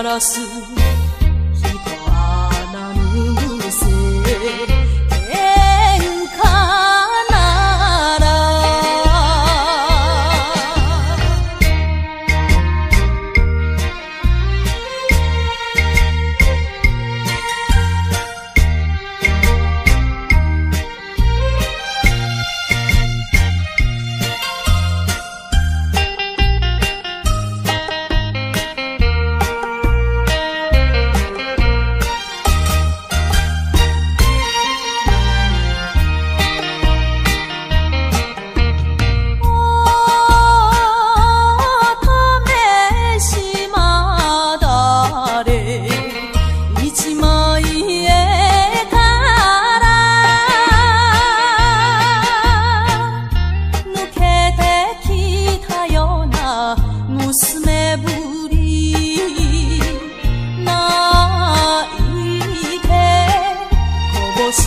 ガラス人はなぬせ喧嘩なら娘ぶり泣いてこぼし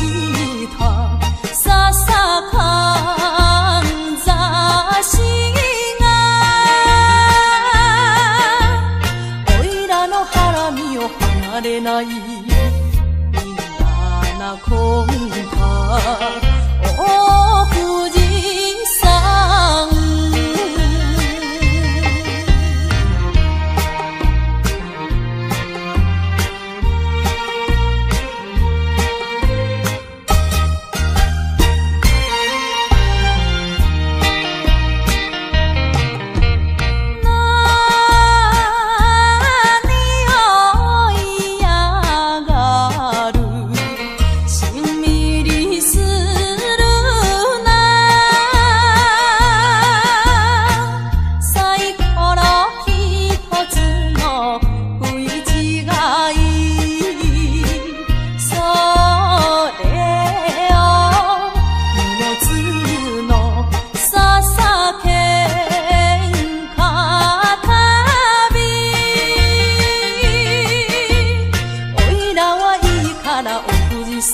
たささかんざしがおいらの腹身を離れないみんななこんかお富士山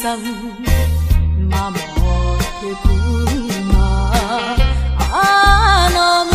さん守ってくんなあの娘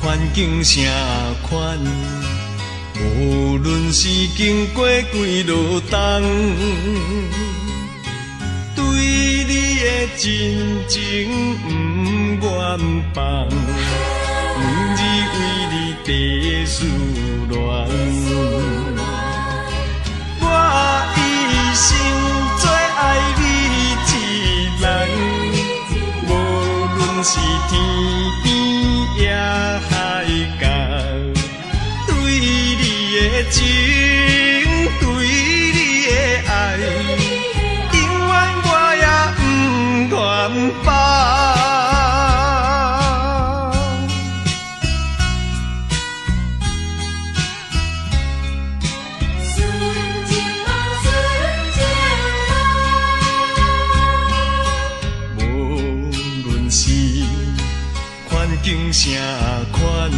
环境啥款，无论是经过几落冬，对你的真情不愿放，每日为你地思恋，我一生最爱你一人，无论是天边也海角，对你的情，对你的爱，永远我也不愿放。境啥款，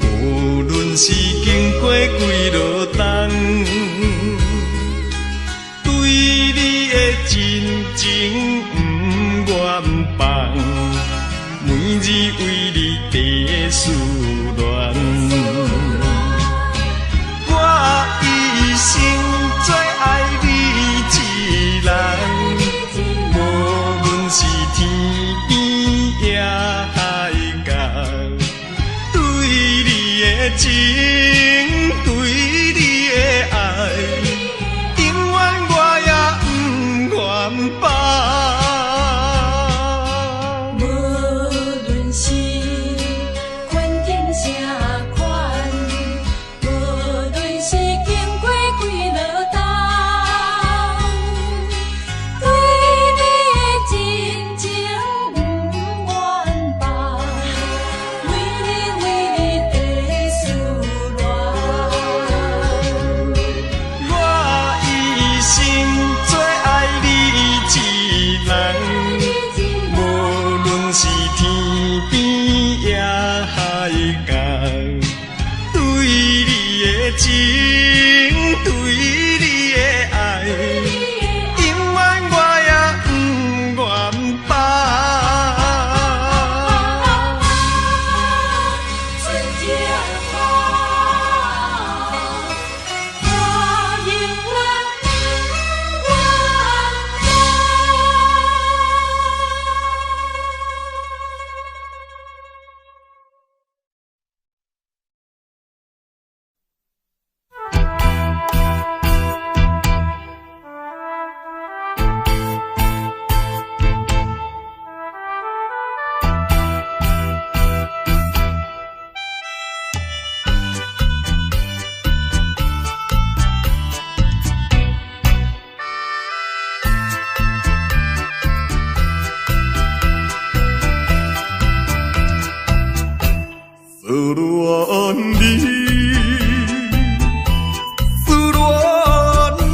无论是经过几落冬，对你的真情不愿放，每日为你地思恋，我一生最爱你一人，无论是天边也海角，对你的情，对你的爱，永远我也不愿放。无论是环境啥款，无论是天边也海角，对你的情，对你的爱，永远我也不愿放。春节好，我永远不愿思恋你，思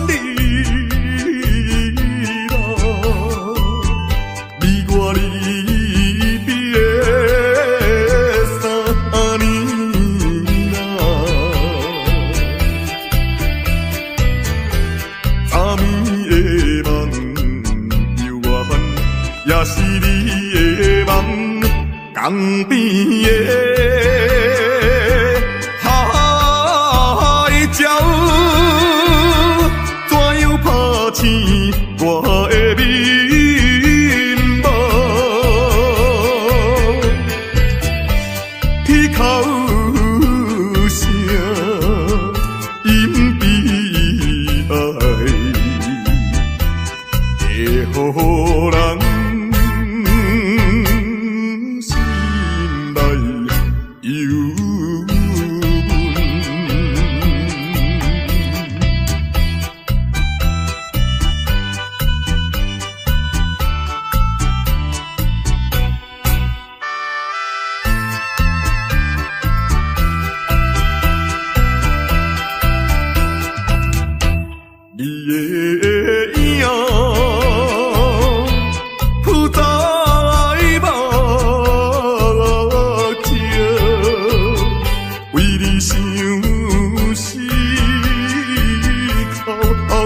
恋你啦，你我离别3年啦，昨暝的梦犹原也是你的梦，江边的。怎样拍醒我的面目？彼口声因悲哀，会予人心内忧。你的影浮在目前，为你想思哭几暝，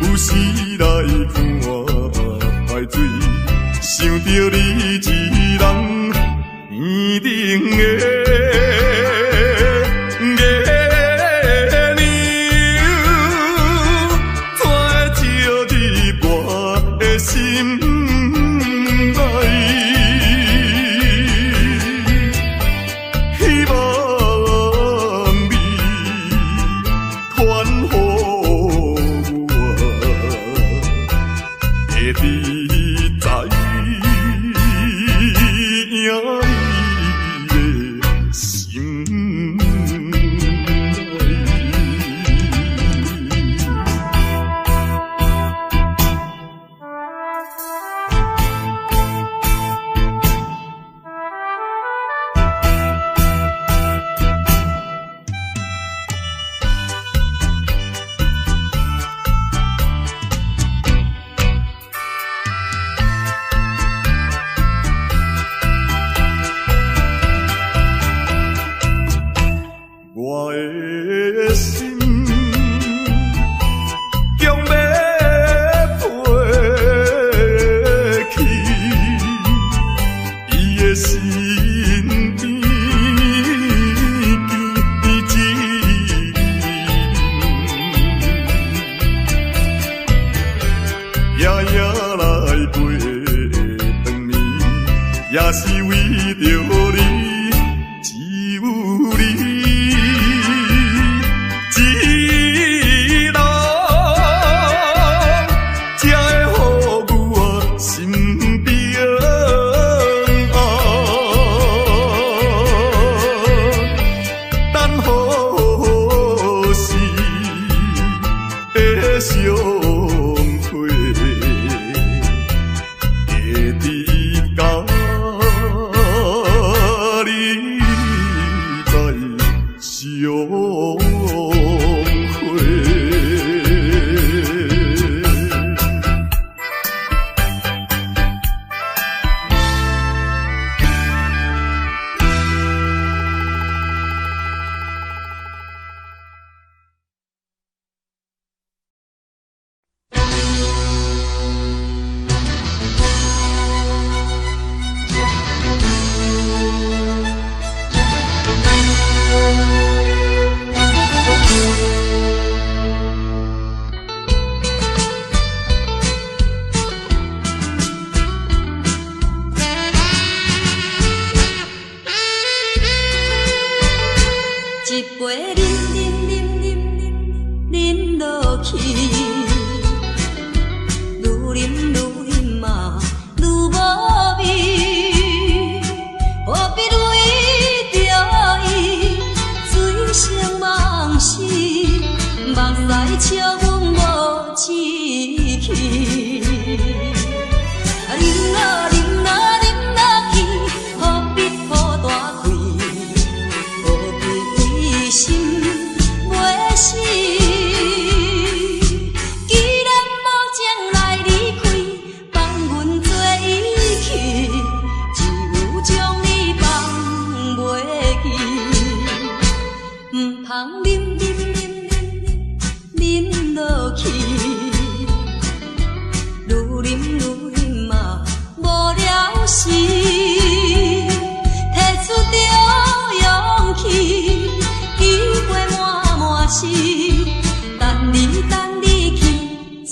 有时来看海水，想着你一人年顶的。心内，希望你传予我，会知在影你的心内。我的心强要飞去，伊的身边记夜夜来陪长眠，也是为着你，只有你。相会，会知到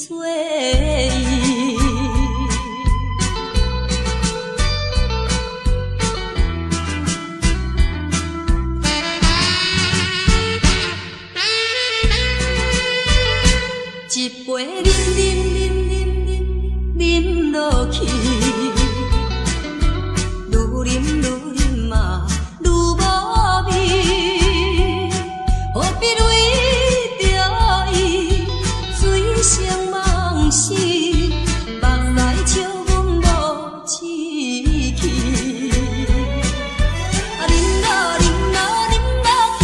做伊。一杯啉落去，愈啉嘛愈无味，何必为着伊醉生梦死，目屎笑阮无志气。啉落去，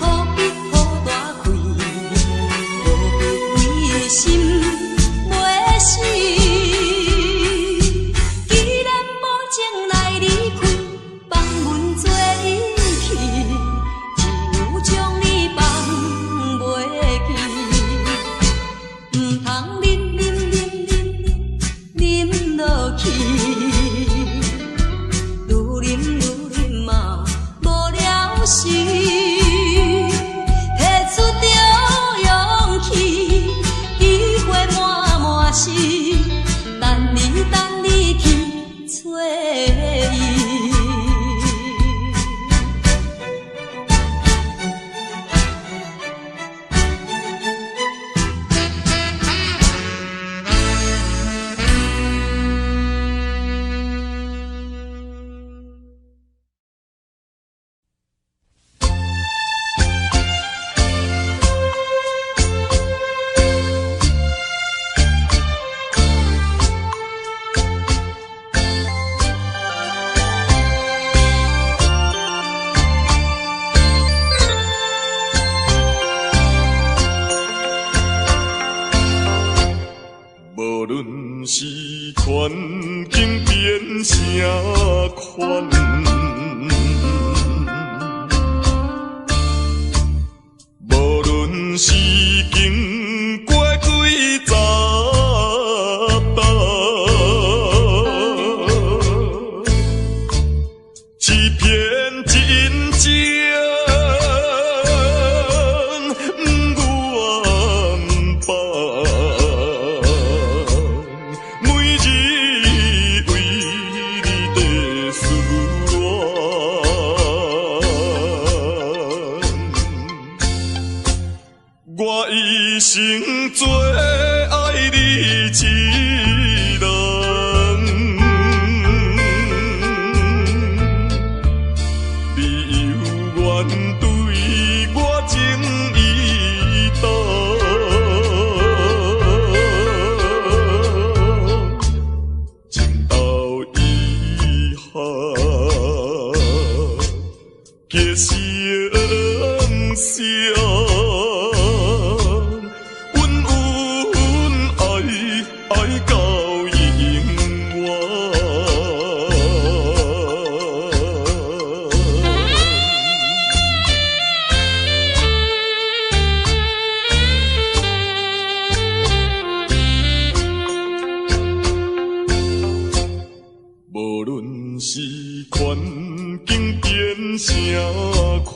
何必好大开？心袂死，既然无情来离开，放阮做伊去，只有将你放袂记，毋通啉落去，愈啉嘛无了时，摕出着勇气。是等你去找伊。无论是环境变啥款，无论是经过几十担，欺骗真情。我一生最爱你一人，你有缘对我情意重，情到以后结成相。爱到永远，无论是环境变啥款。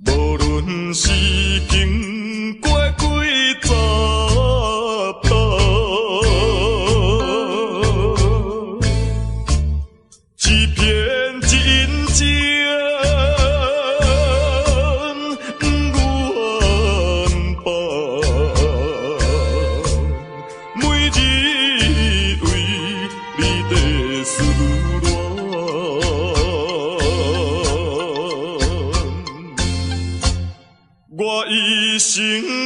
无论是经过几十担，欺骗真情，愿放，每日为你在思恋。我一生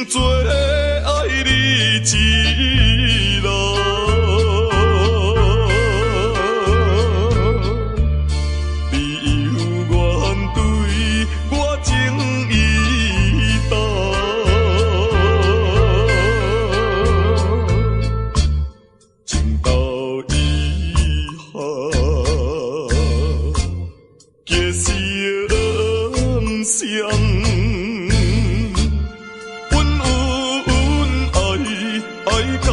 最爱你一人，你有缘对我情意重，情到以后结成相。爱到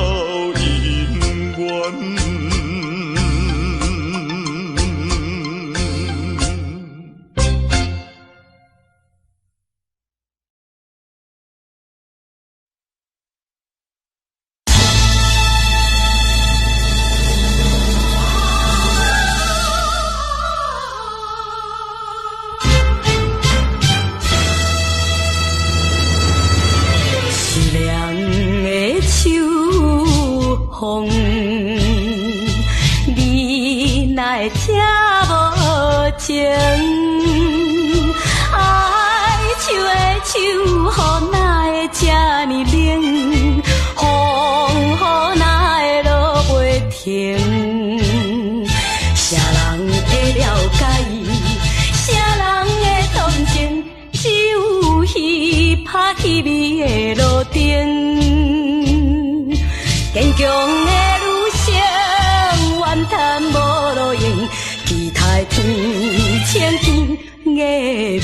情。爱树的手，雨哪会这呢冷？风雨哪会落袂停？啥人会了解伊？啥人会同情？只有彼拍彼味的路灯。坚强的女性，怨叹无路用，期待天青天月明。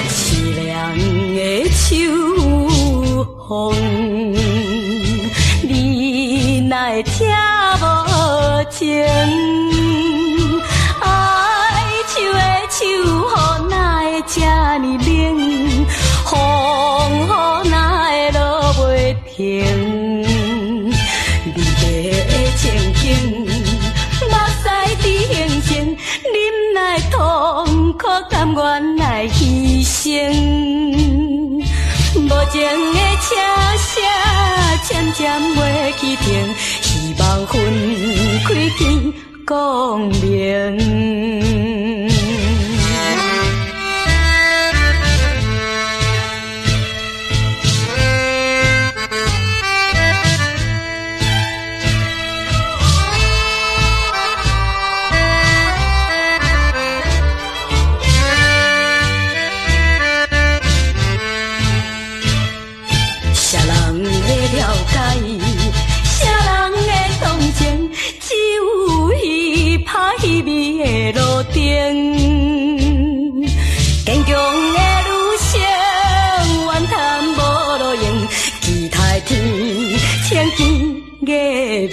凄凉的秋风，你哪会听无情？爱树的手，雨哪会这呢冷？风雨哪会落袂停？离别的情景，目屎伫形成，忍耐痛苦，甘愿来牺牲。无情的车声渐渐袂去停，希望分开天光明。坚强的女性，怨叹无路用，期待天青天月明。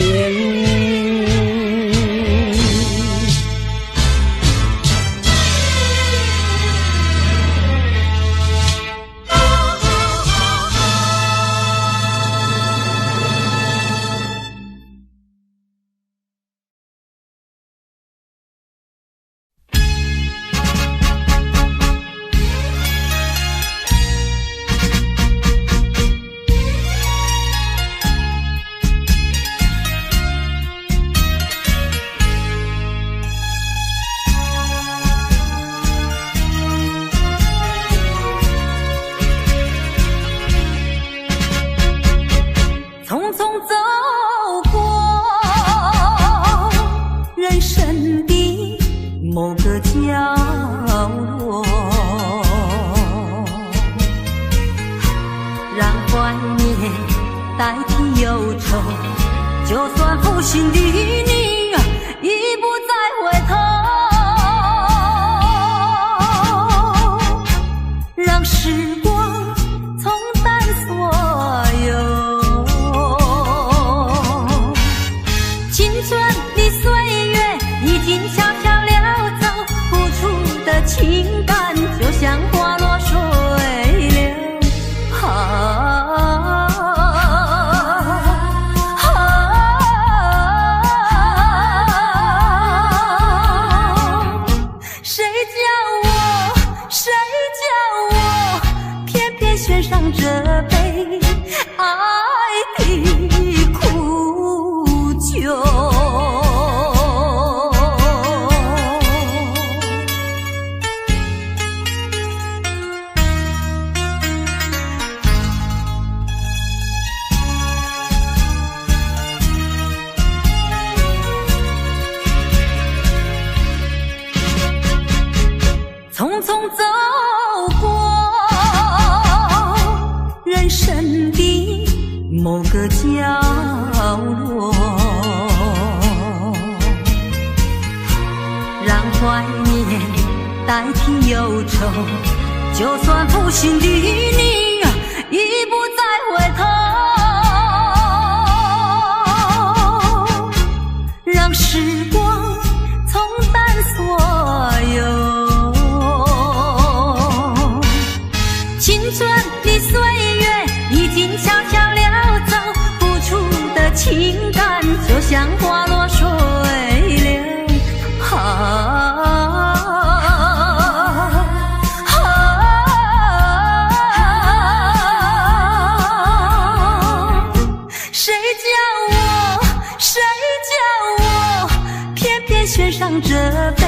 上这杯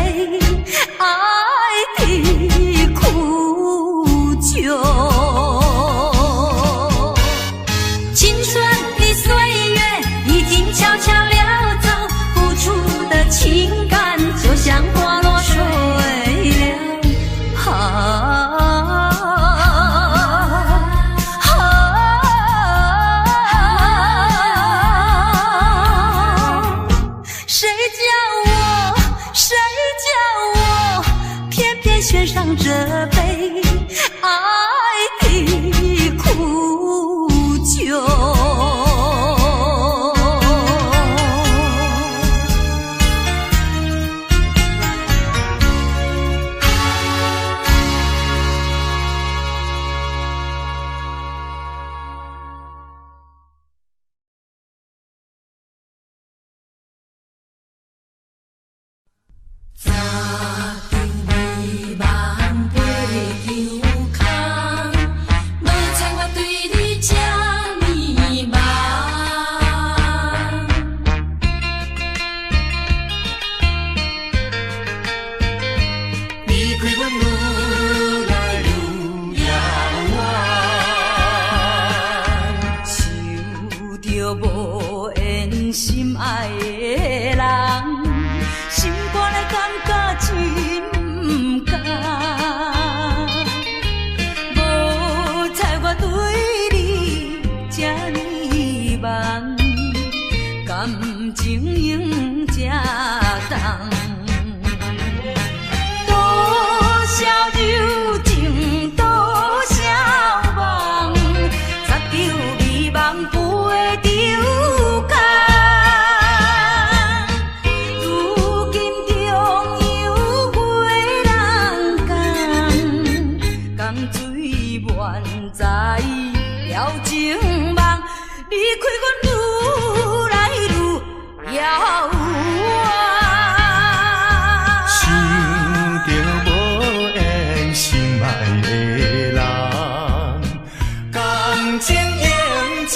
爱的苦酒。青春的岁月已经悄悄溜走，付出的情感就像花落水流。献上这杯爱的苦酒。心爱的人，心肝来感觉真不甘。无猜我对你这呢梦，感情用这重。多少柔情，多少梦，擦着美梦飞着空。在了情梦，离开阮愈来愈遥远。想着无缘心爱的人，感情用这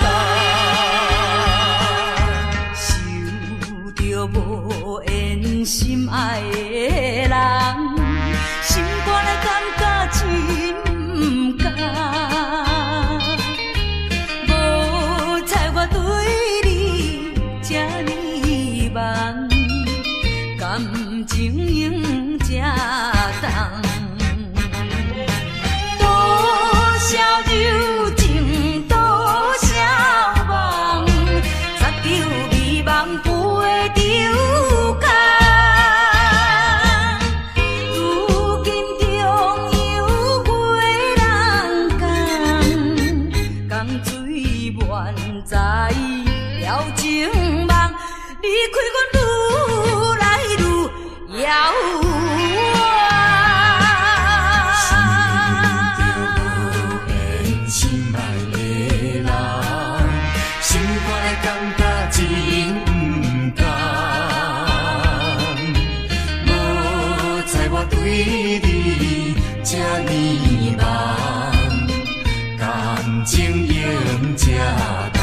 重。想着无缘心爱的人，心肝来感觉真。无猜我对你这呢梦，感情用这重。多少柔情，多少梦，擦着美梦飞着空。在了情梦，离开阮愈来愈遥远。想着无缘心爱的人，心肝来感觉真不甘。无猜我对你这呢梦，感情用这重。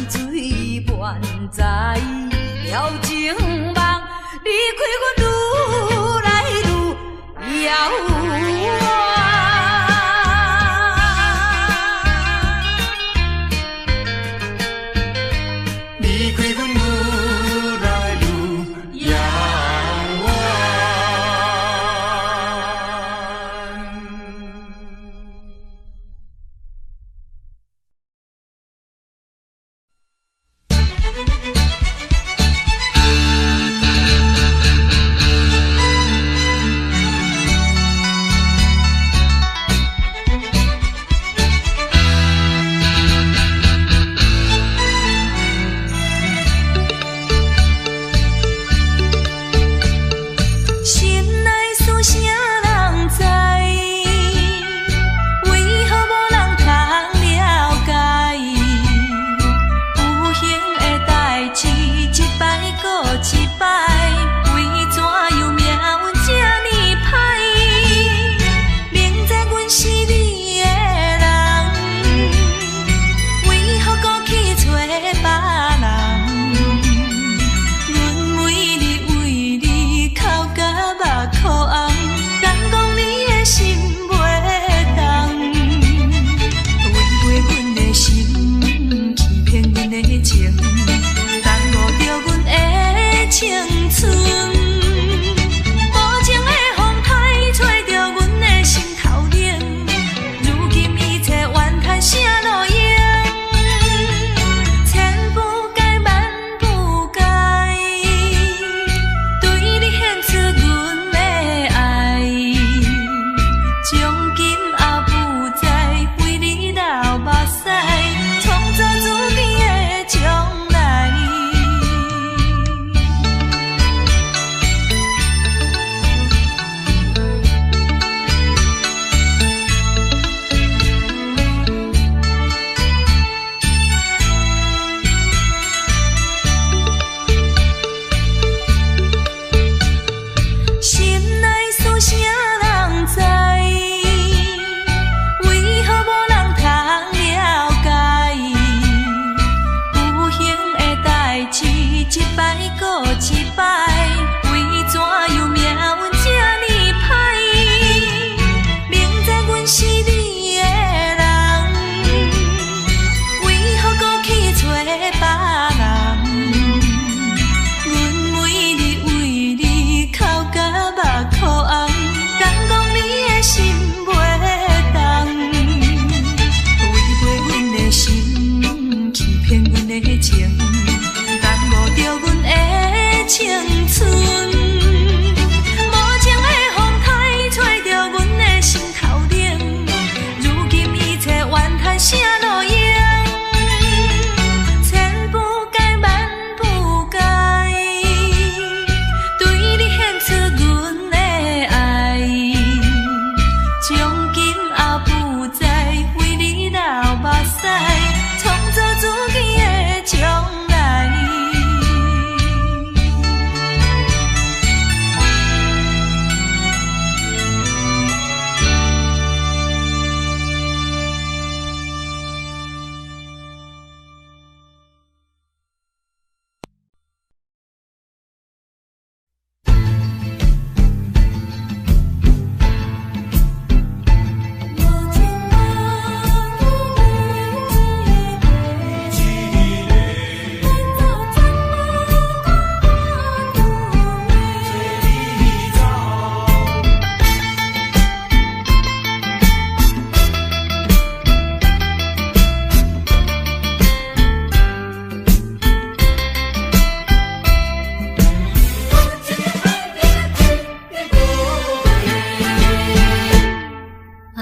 水伴在了情梦，离开阮。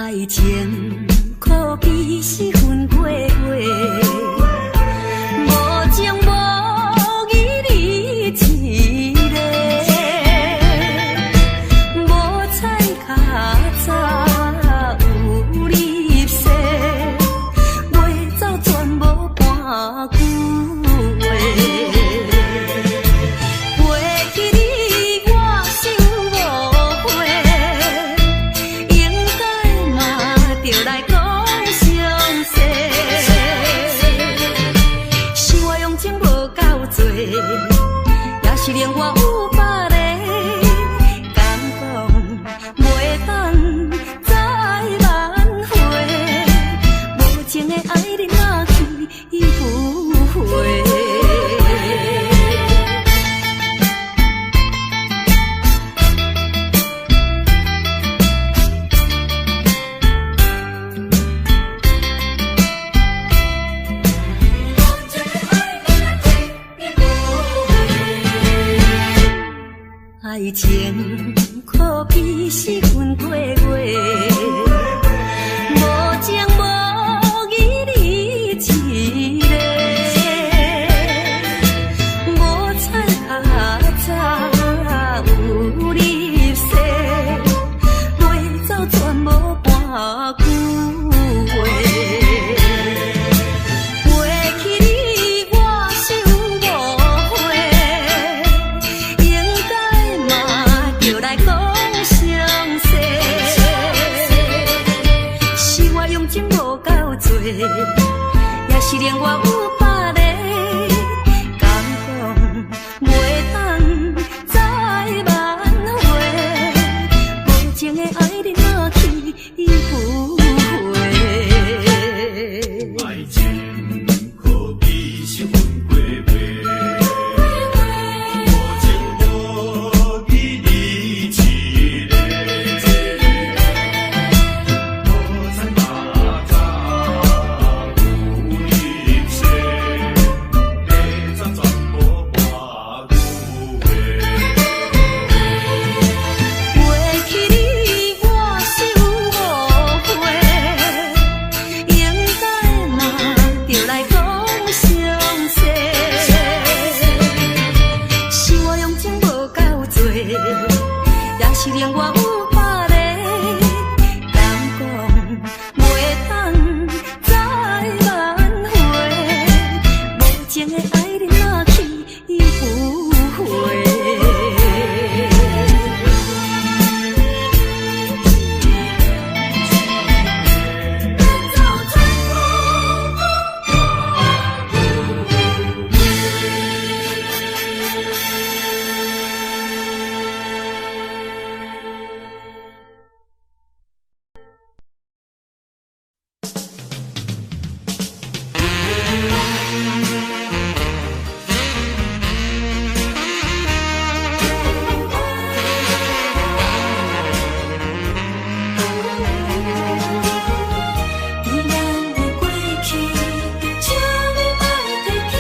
爱情可比是分过月，无情无义你一个，无彩较早有你说，袂走全无半句话。背起你我想误会，应该嘛着来讲详细。是我用情无够多，也是令我有百个感动，袂当再挽回。无情的爱你若去不回。爱情可比是分过月，无情无义你一个，无彩较早有你说，袂走全无半句话。背起你我想误会，应该嘛着来讲详细。是我用情无够多，也是令我有百个感动，袂当再挽回。无情的爱你若去不回。爱情可比是分过月，无情无义你一个，无彩较早有你说，袂走全无半句话。背起你我想误会，应该嘛着来讲详细。是我用情无够多，也是令我有百个感动，袂当再挽回。无情的爱你若去不回。依然的过去，请你莫提起。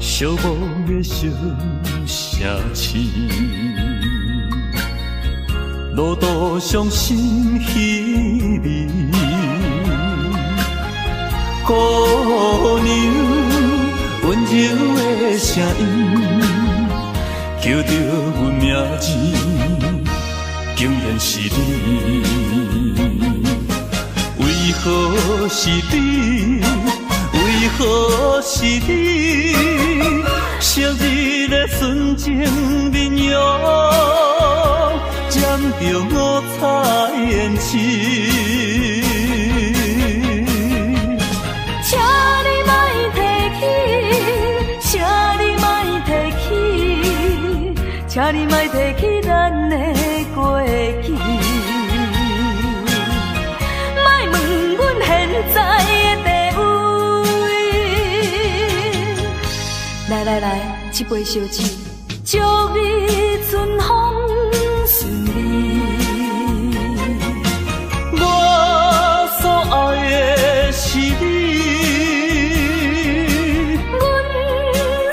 寂寞的小城市，路途伤心稀微，姑娘温柔的声音，叫着阮名字，竟然是你。为何是你？为何是你？昔日的纯情面容，染着五彩胭脂。请你莫提起，请你莫提起，请你莫提起咱的过去。莫问阮现在的地位。来来来，一杯烧酒，祝你春风顺利。我所爱的是你，阮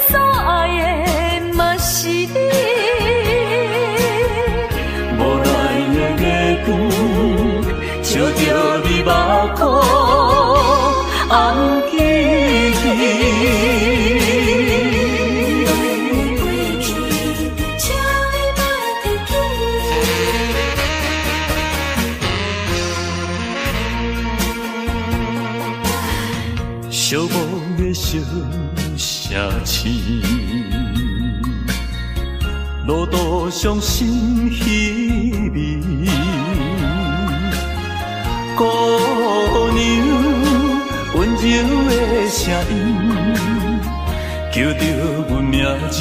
所爱的嘛是互相心稀微。姑娘温柔的声音，叫着阮名字，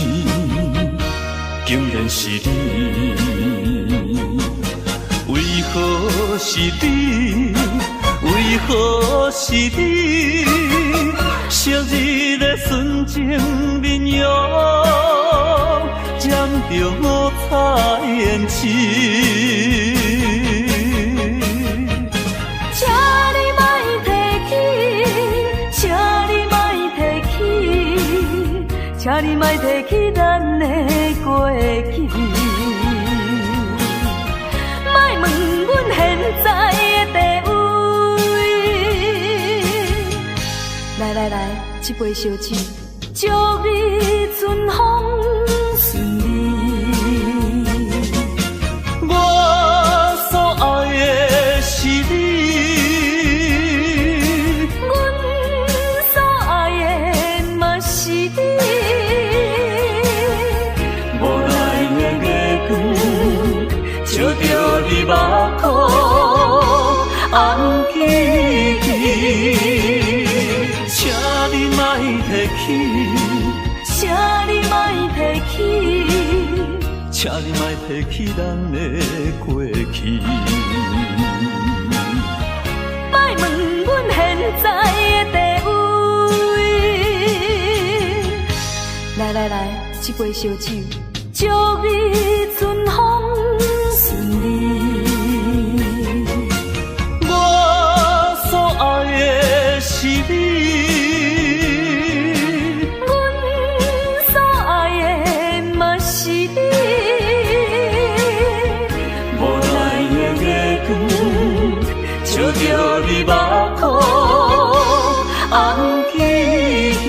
竟然是你。为何是你？为何是你？昔日的纯情面容，染着五彩胭脂。请你莫提起，请你莫提起，请你莫提起咱的过去。莫问阮现在的地位。来来来，一杯烧酒，祝你春风顺利。我所爱的是你，阮所爱的嘛是你。无奈的月光，照着你目眶红记记。请你莫提起，请你莫提起，请你莫提起咱的过去。莫问阮现在的地位。来来来，一杯烧酒，祝你春风顺利。我所爱的是你。照着你目眶红记记。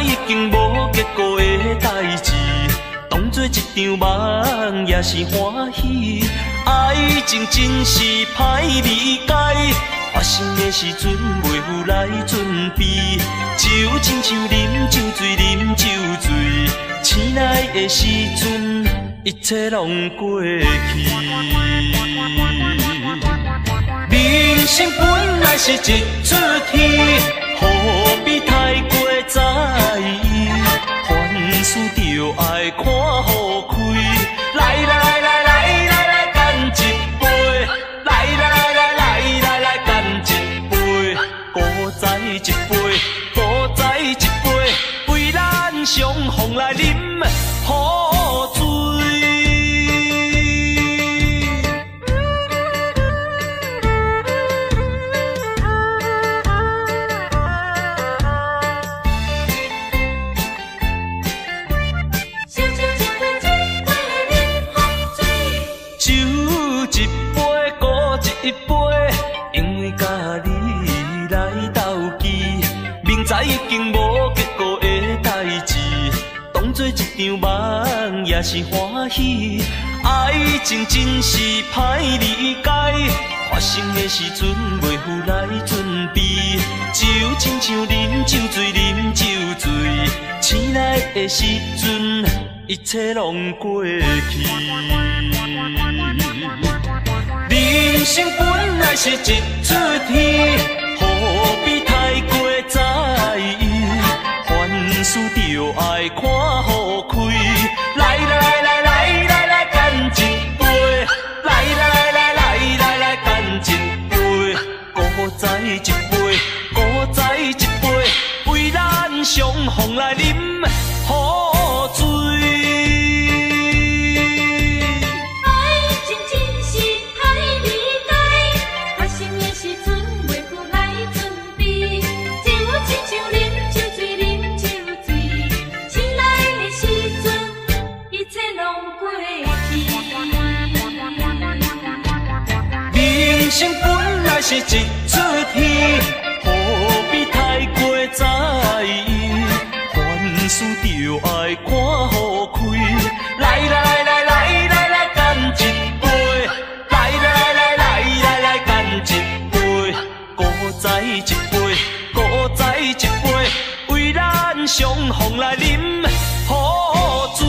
已经无结果的代志，当作一场梦也是欢喜。爱情真是歹理解，发生的时阵袂有来准备，就亲像啉酒醉，啉酒醉，醒来的时阵一切拢过去。人生本来是一出戏，何必太过在意？凡事就爱看好开。来来来来来来，干一杯！来来来来来来，干一杯！再再一杯，再再一杯，为咱相逢来饮好醉。一杯，因为甲你来斗记，明知已经无结果的代志，当作一场梦也是欢喜。爱情真是歹理解，发生的时阵袂有来准备，就亲像啉酒醉，啉酒醉，醒来的时阵一切拢过去。人生本来是一出戏，何必太过在意？凡事就爱看好开。来来来来来来，干一杯！来来来来来来，干一杯！再再一杯，再再一杯，为咱相逢来饮好醉。生本来是一出戏，何必太过在意？凡事就爱看好开。来来来来来来来，干一杯！来来来来来来，干一杯！搁再一杯，搁再一杯，为咱相逢来饮好醉。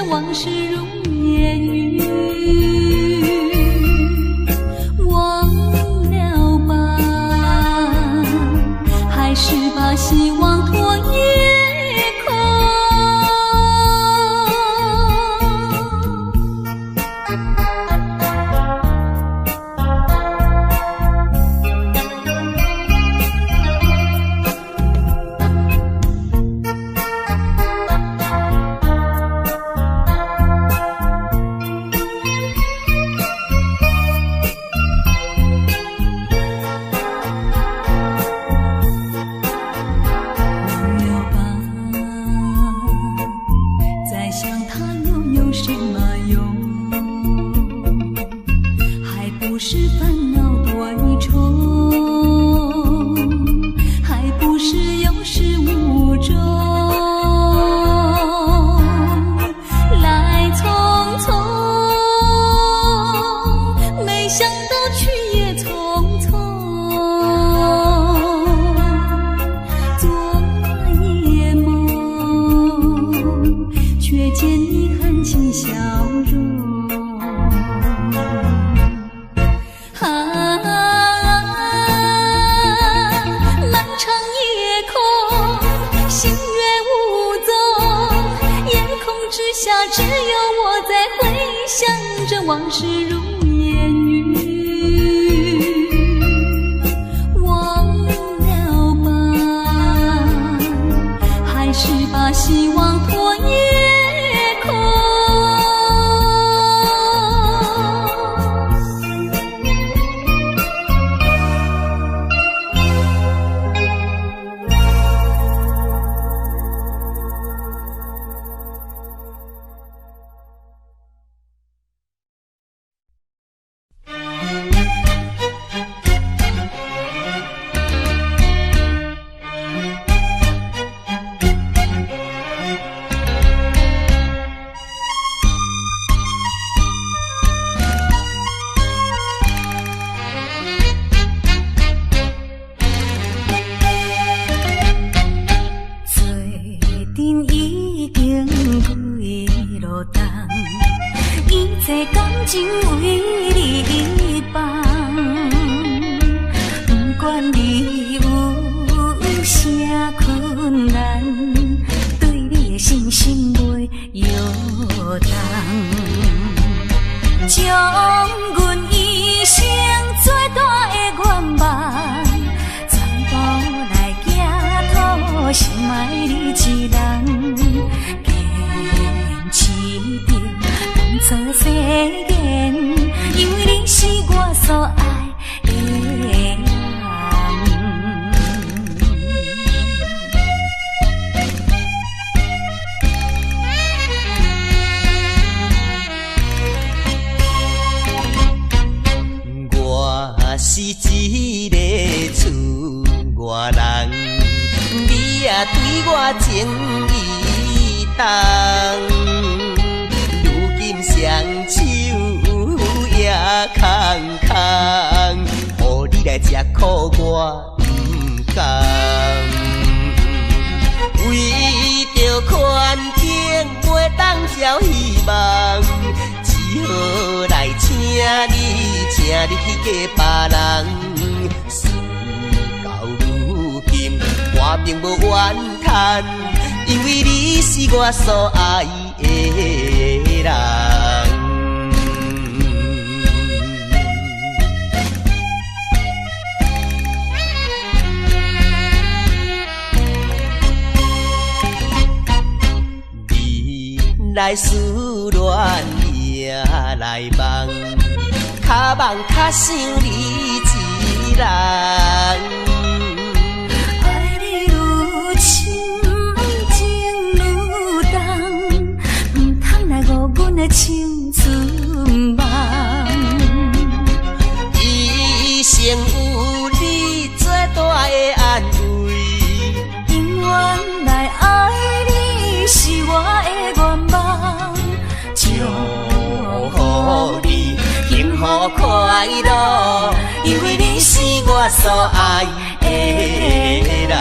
往事如烟云，忘了吧，还是把希望托夜空。只有我在回想着往事如烟云，忘了吧，还是把希望托夜空。是一个厝外人，你也对我情意重，如今双手也空空，予你来吃苦我不甘。为着环境袂当交希望，只好来请你去嫁别人。事到如今，我并无怨叹，因为你是我所爱的人。来思恋也来梦，较梦较想你一人。爱你愈深，情愈重，唔通来误阮的青春梦。一生有你最大的安慰，永远来爱你是我的愿望。祝福你幸福快乐，因为你是我所爱的人。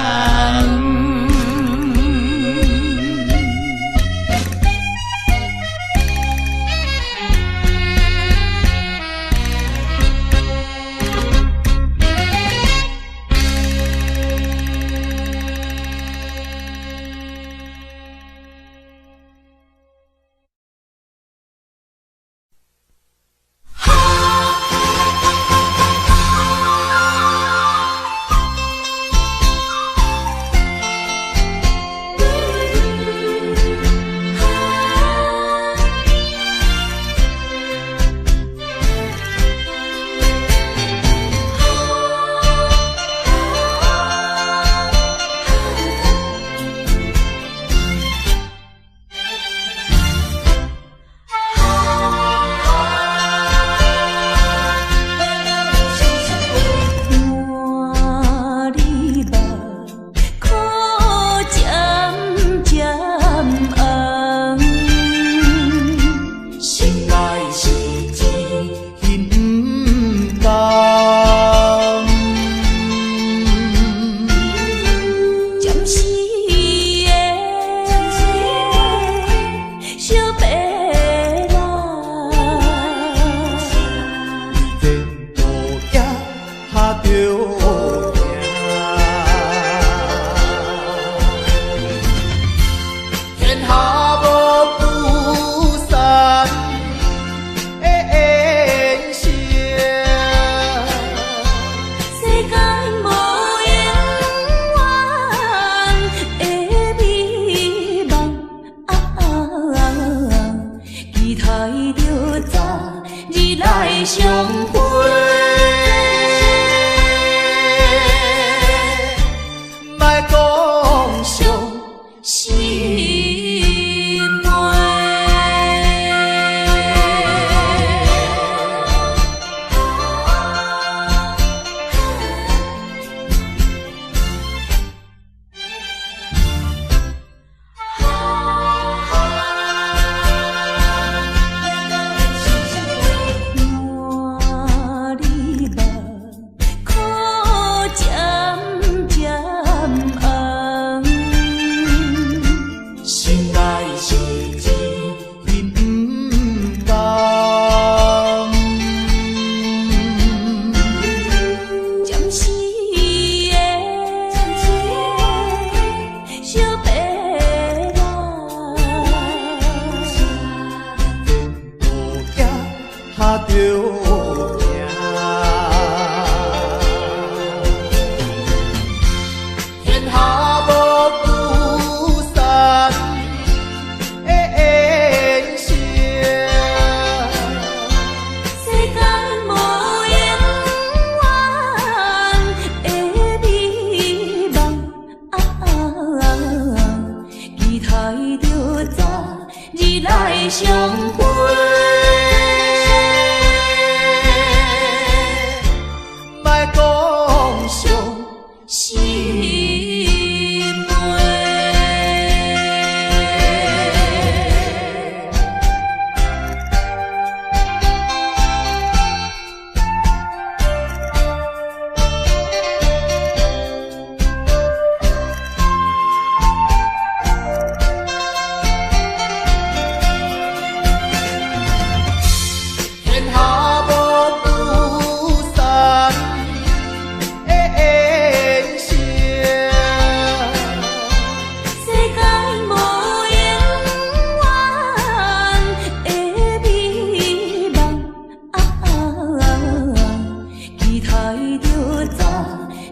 着昨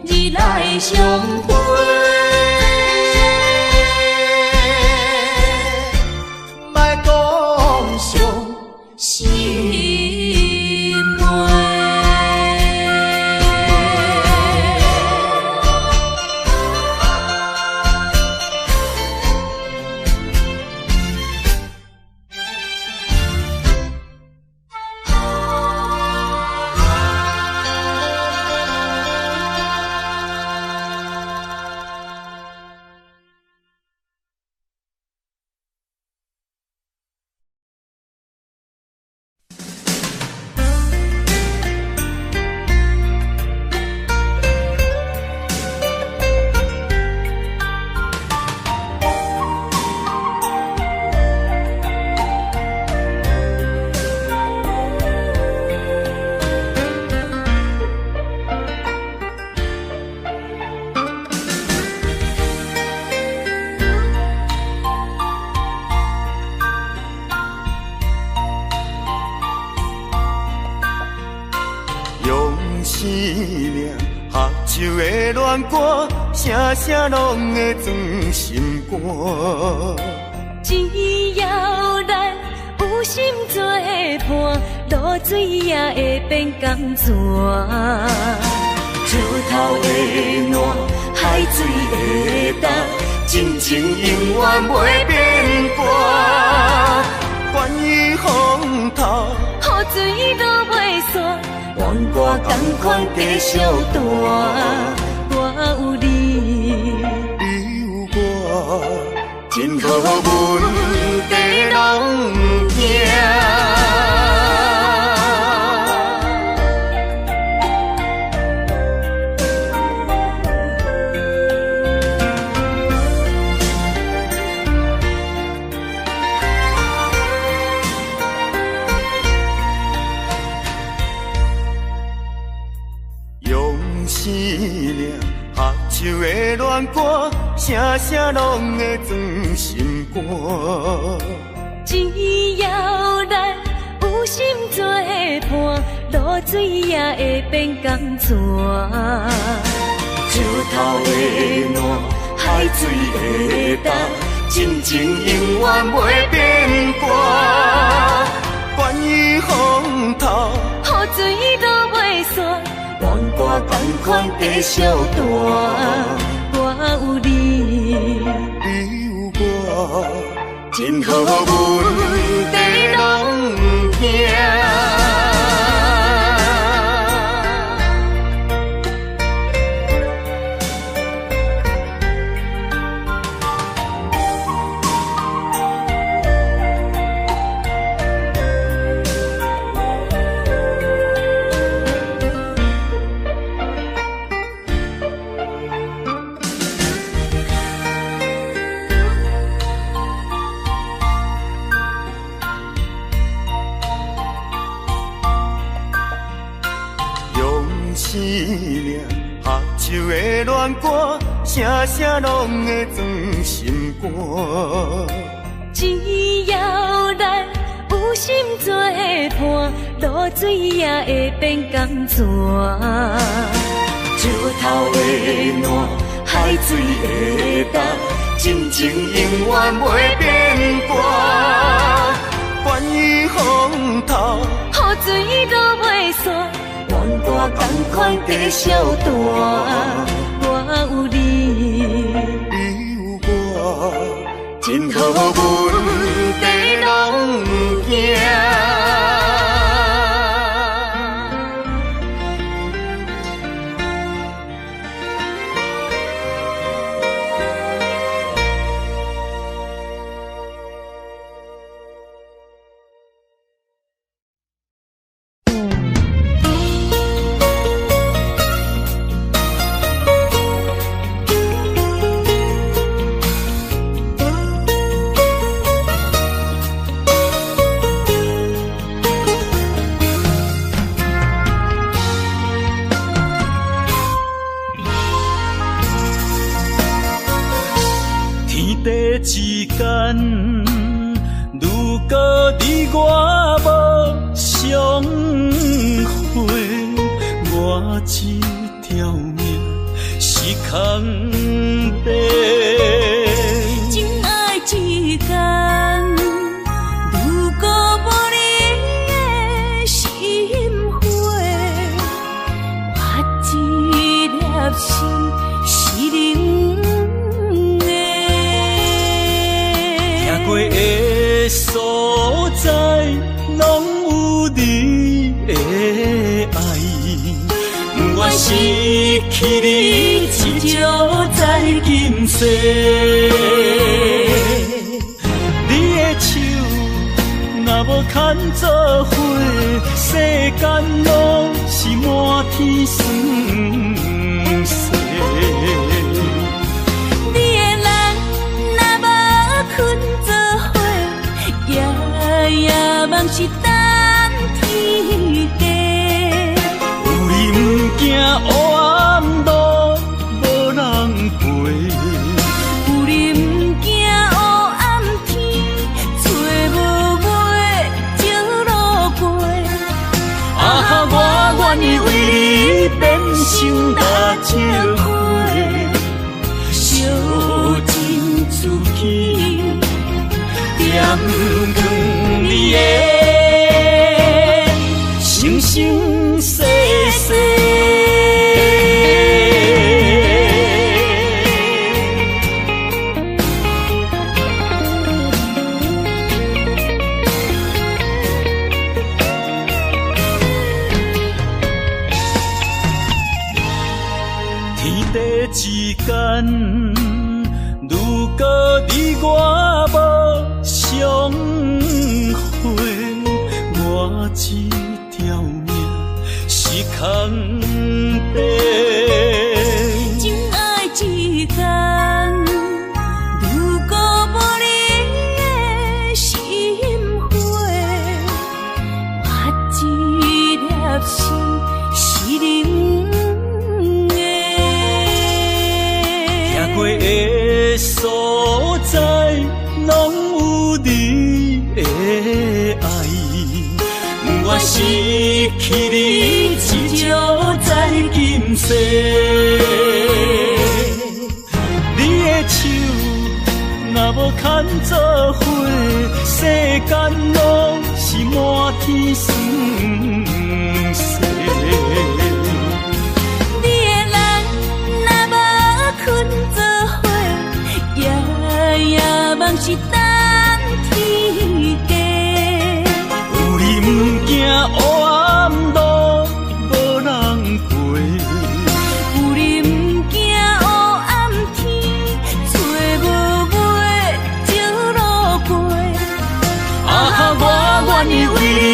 日来相会。莫讲伤心梅。生命合唱的恋歌，声声拢会装心肝。只要咱有心做伴，露水也会变甘泉。石头的暖，海水的干，真情永远袂变卦。关于风头，雨水都袂散。愿我同款继续弹，我有你，你有我，真好阮地拢行。生命合唱的恋歌，声声拢会装心肝。只要咱有心做伴，露水也会变甘泉。石头的暖，海水的干，真情永远袂变卦。关于风头，雨水都袂散。愿我同款继续弹，我有你，你有我，真好阮地拢行。生命合唱的恋歌，声声拢会装心肝。只要咱有心做伴，露水也会变甘泉。石头的暖，海水的干，真情永远袂变卦。关于风头，雨水都袂散。愿我同款继续弹，我有你，你有我，真好阮地拢行。之间，如果你我无相会，我我一条命是空白。情爱之间，如果无你的心花，我一粒心是冷的。行过的所在，拢有你的爱。不愿失去你，只少在今世。你的手若无牵做伙，世间拢是满天酸涩。你的人若无困做伙，夜夜梦是等天家。有你不惊黑暗路无人陪，有你不惊黑暗天，找无尾石路过。啊，我愿意为你变成大石花，烧尽自己，点光你的生生世世。天地之间，如果你我无相会，我一条命是空白。情爱之间，如果无你的心花，我一粒心是冷的。行过的所在，拢有你的爱。不愿失去你，只少在今世。你的手若无牵做伙，世间拢是满天酸涩。你的人若无困做伙，夜夜梦是等天家。有你不惊黑暗路无人陪，有你不惊黑暗天，找无尾石路过。啊，我愿意为你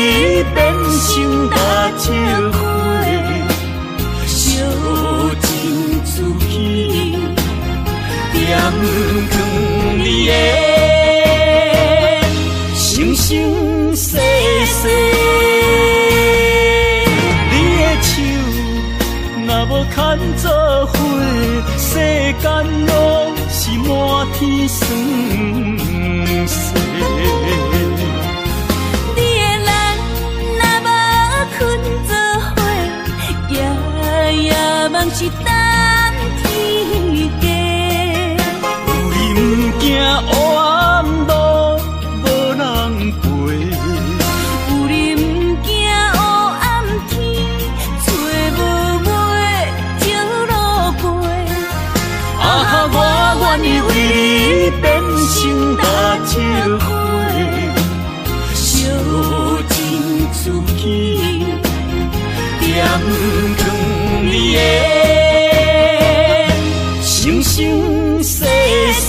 变成大石花，烧尽自己，点光你的生生世世。你的手若无牵做伙，世间拢是满天酸涩。你的人若无困做伙，夜夜梦是等天家。有你不惊黑暗路无人陪，有你不惊黑暗天，找无尾石路过。啊，我愿意为你变成大石花，烧尽自己，点光你的生生世世。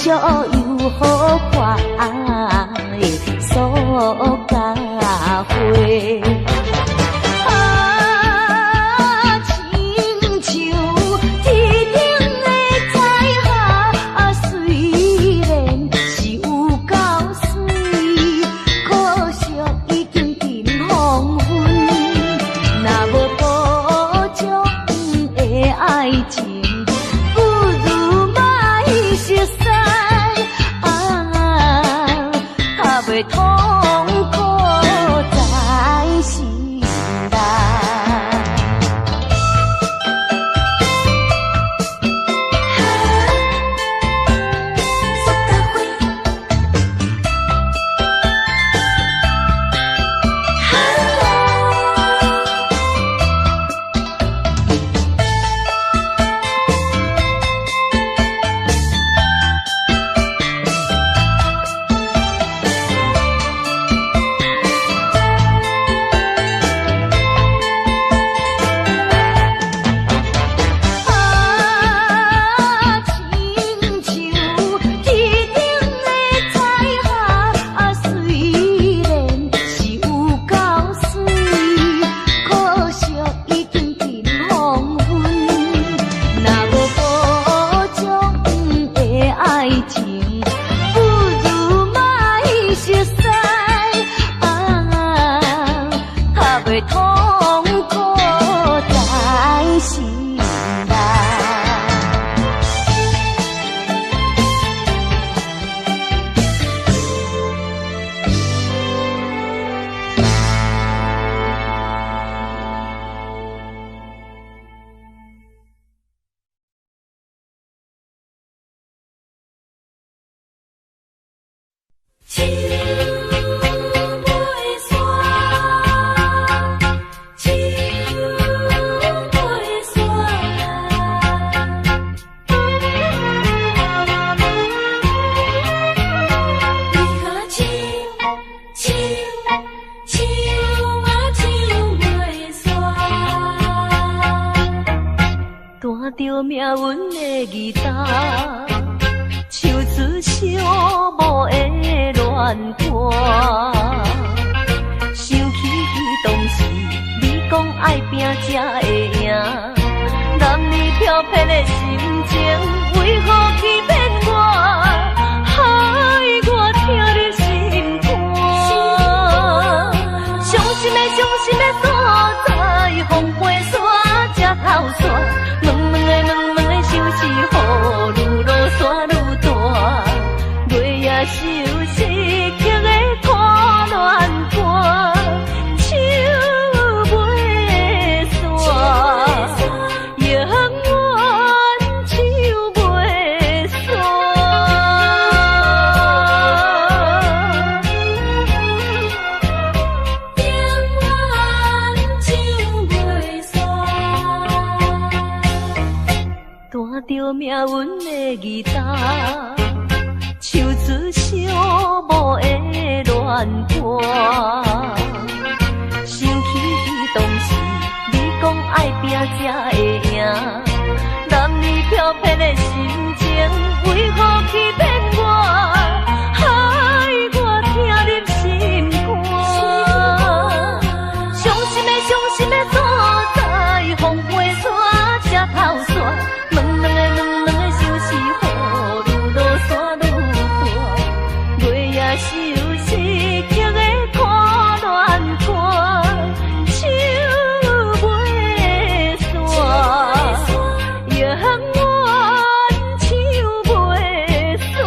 惜又好看的苏家花。痛苦在心内。痛苦在心内。弹着命运的吉他，唱出寂寞的恋歌。想起当时你讲爱拼才会赢，男女漂泊的心情，为何欺骗我，害我听你心肝？伤心的所在，风飞沙才透煞。问的想是雨愈落山愈大，月夜愁思曲的看乱歌，手袂散，永远手袂弹着命运的吉他，唱出寂寞的恋歌。想起当时你讲爱拼才会赢，男女漂泊的心情，为何欺骗我，害我听入心肝？伤心的所在，风飞沙才透煞。问的想是雨愈落山愈大，月夜愁思曲的看乱歌，手袂散，永远手袂散。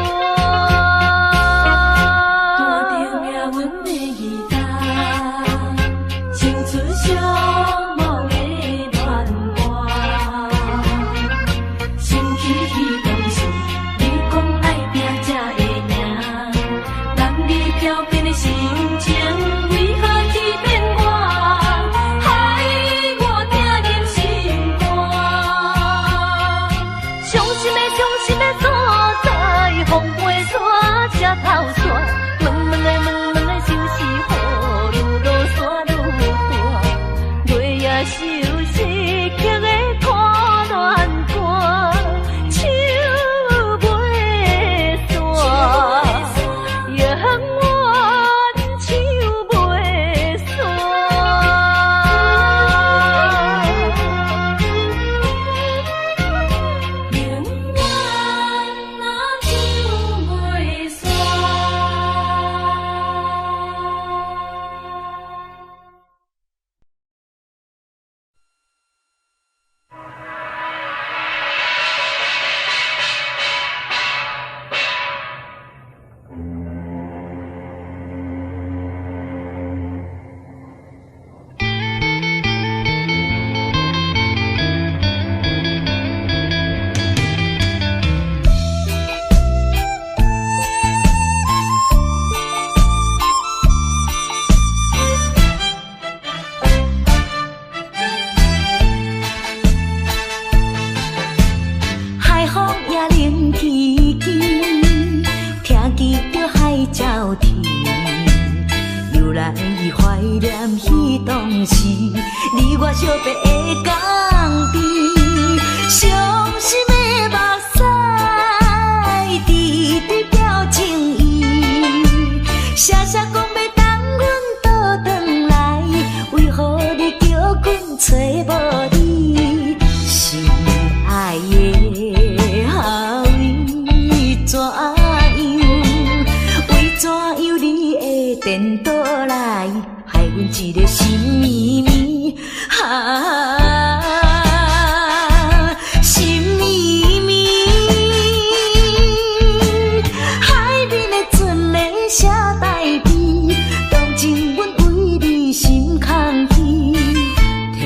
伊怀念彼当时，你我相别的港边，伤心的目屎，滴滴表情意，写写讲要等阮倒转来，为何你叫阮找无你？心爱的后位怎样？为怎样你会颠倒来，害阮一个心绵绵心绵绵，海面的船咧写代笔，当真阮为你心空虚，替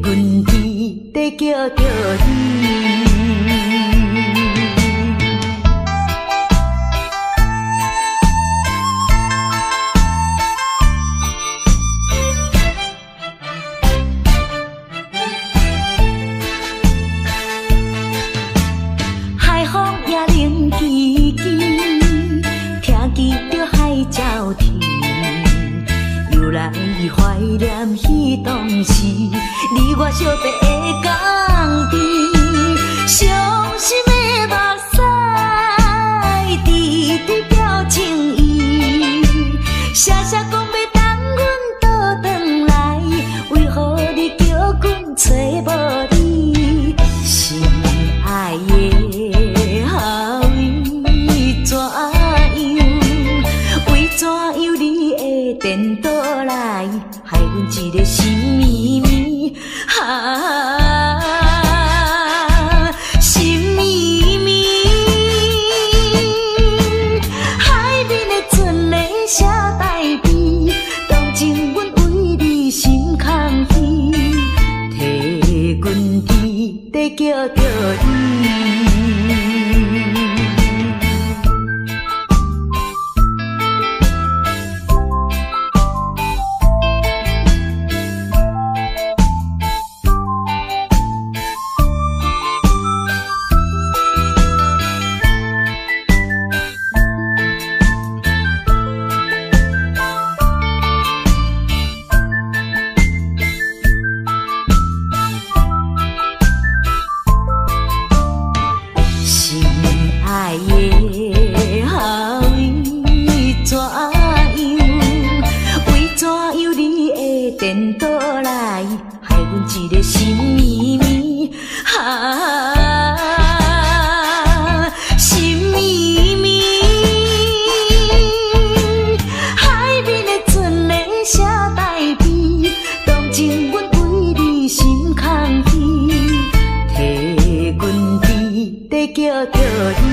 阮天在叫着你。伊怀念彼当时，你我相别的港边，伤心的目屎，滴滴表情意，写写讲要等阮倒转来，为何你叫阮找无你？心爱的后位怎样？为怎样你会颠倒来，害阮一个心绵绵心绵绵，海面的船咧写代笔，当真阮为你心空虚，替阮天在叫着你。颠倒来，害阮一个心绵绵心绵绵，海面的船咧写代笔，当真阮为你心空虚，替阮天在叫着你。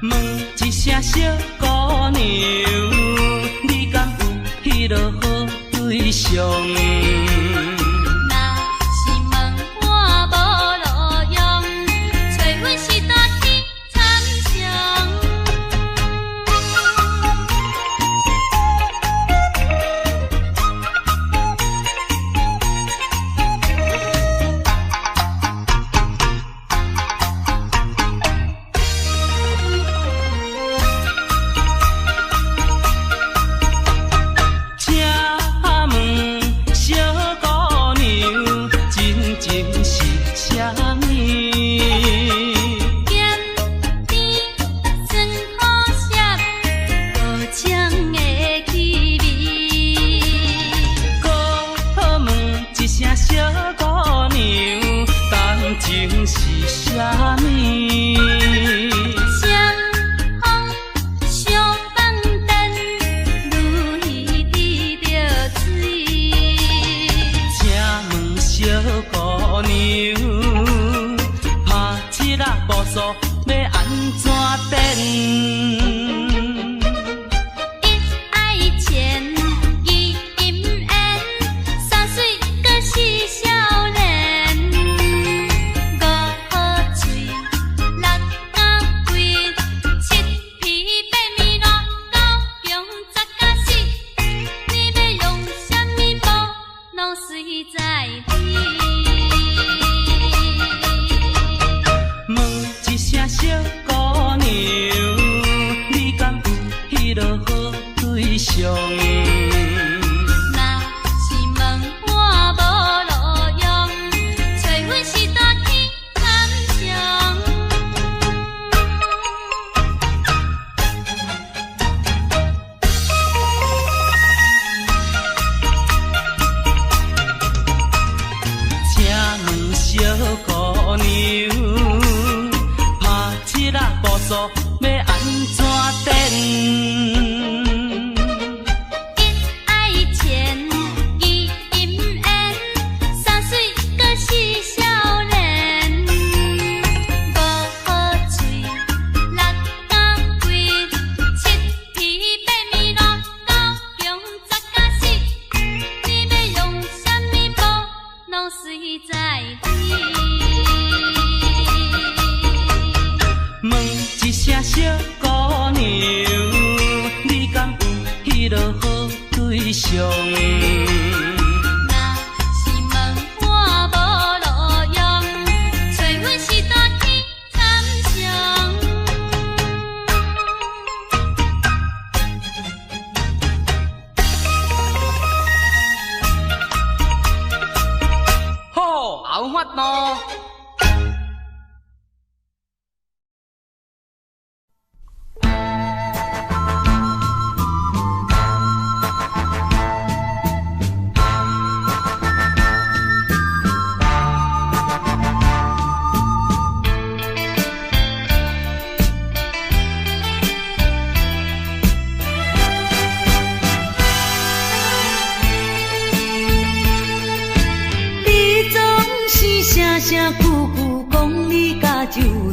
问一声小姑娘。落好对象。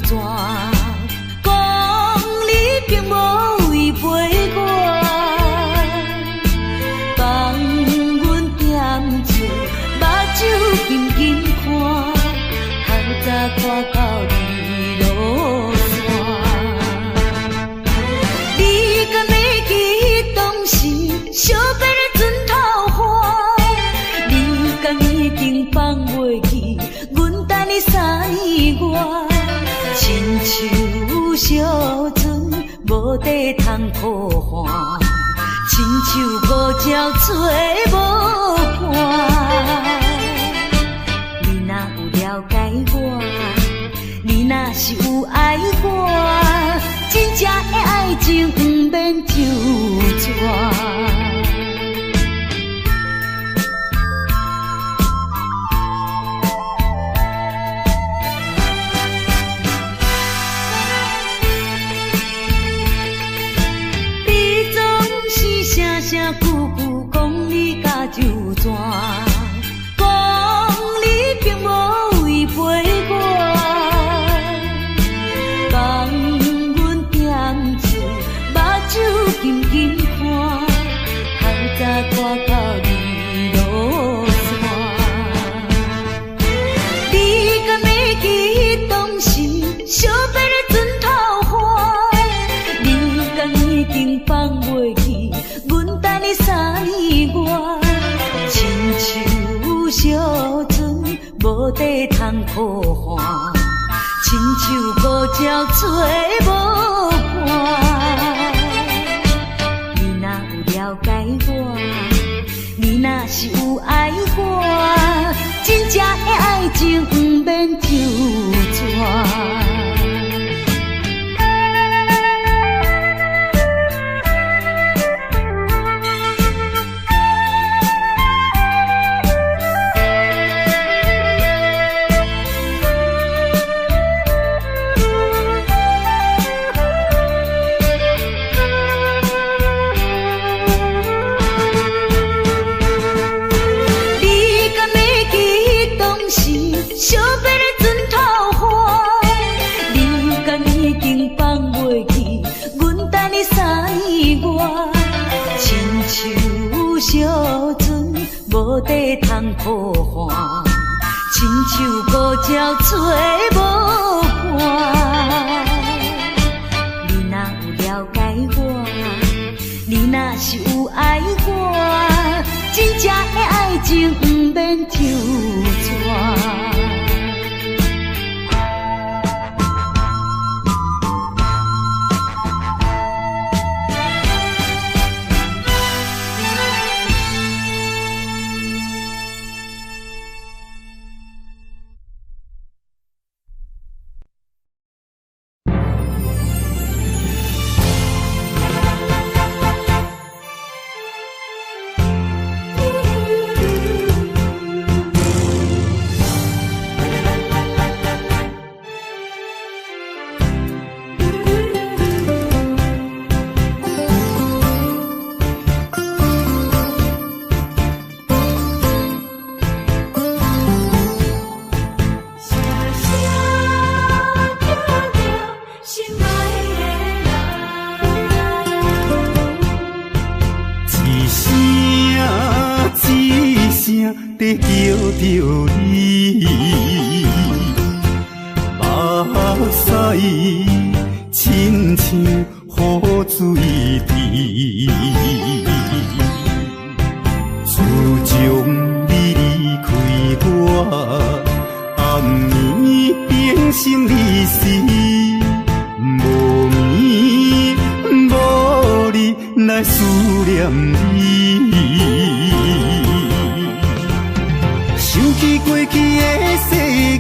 讲你并无违背我，苦寒，亲像孤鸟找无伴。你若有了解我，你若是有爱我，真正的爱情不免周转。想要你船头花，你敢已经放袂去，阮等你3月，亲像小船无底通靠岸，亲像孤鸟找无伴。你若有了解我，你若是有爱我，真正的爱情不免周转。在叫着你，目屎亲像雨水滴，自从你离开我，暗暝变成离死，无眠无日来思念你。想起过去的誓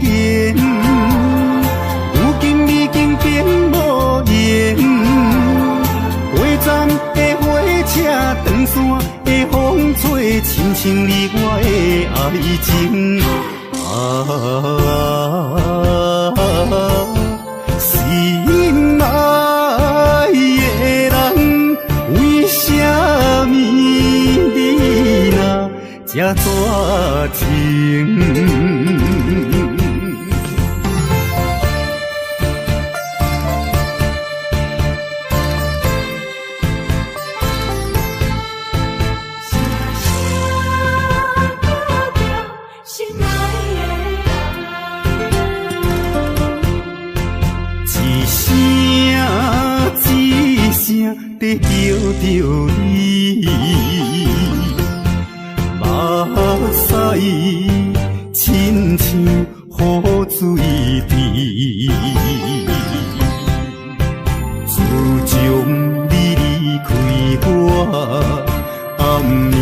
言，如今已经变无言。火站的火车，长线的风吹，亲像你我的爱情。心爱的人，为什么你若这绝情？在叫着你，目屎亲像雨水滴。自从你离开我，暗暝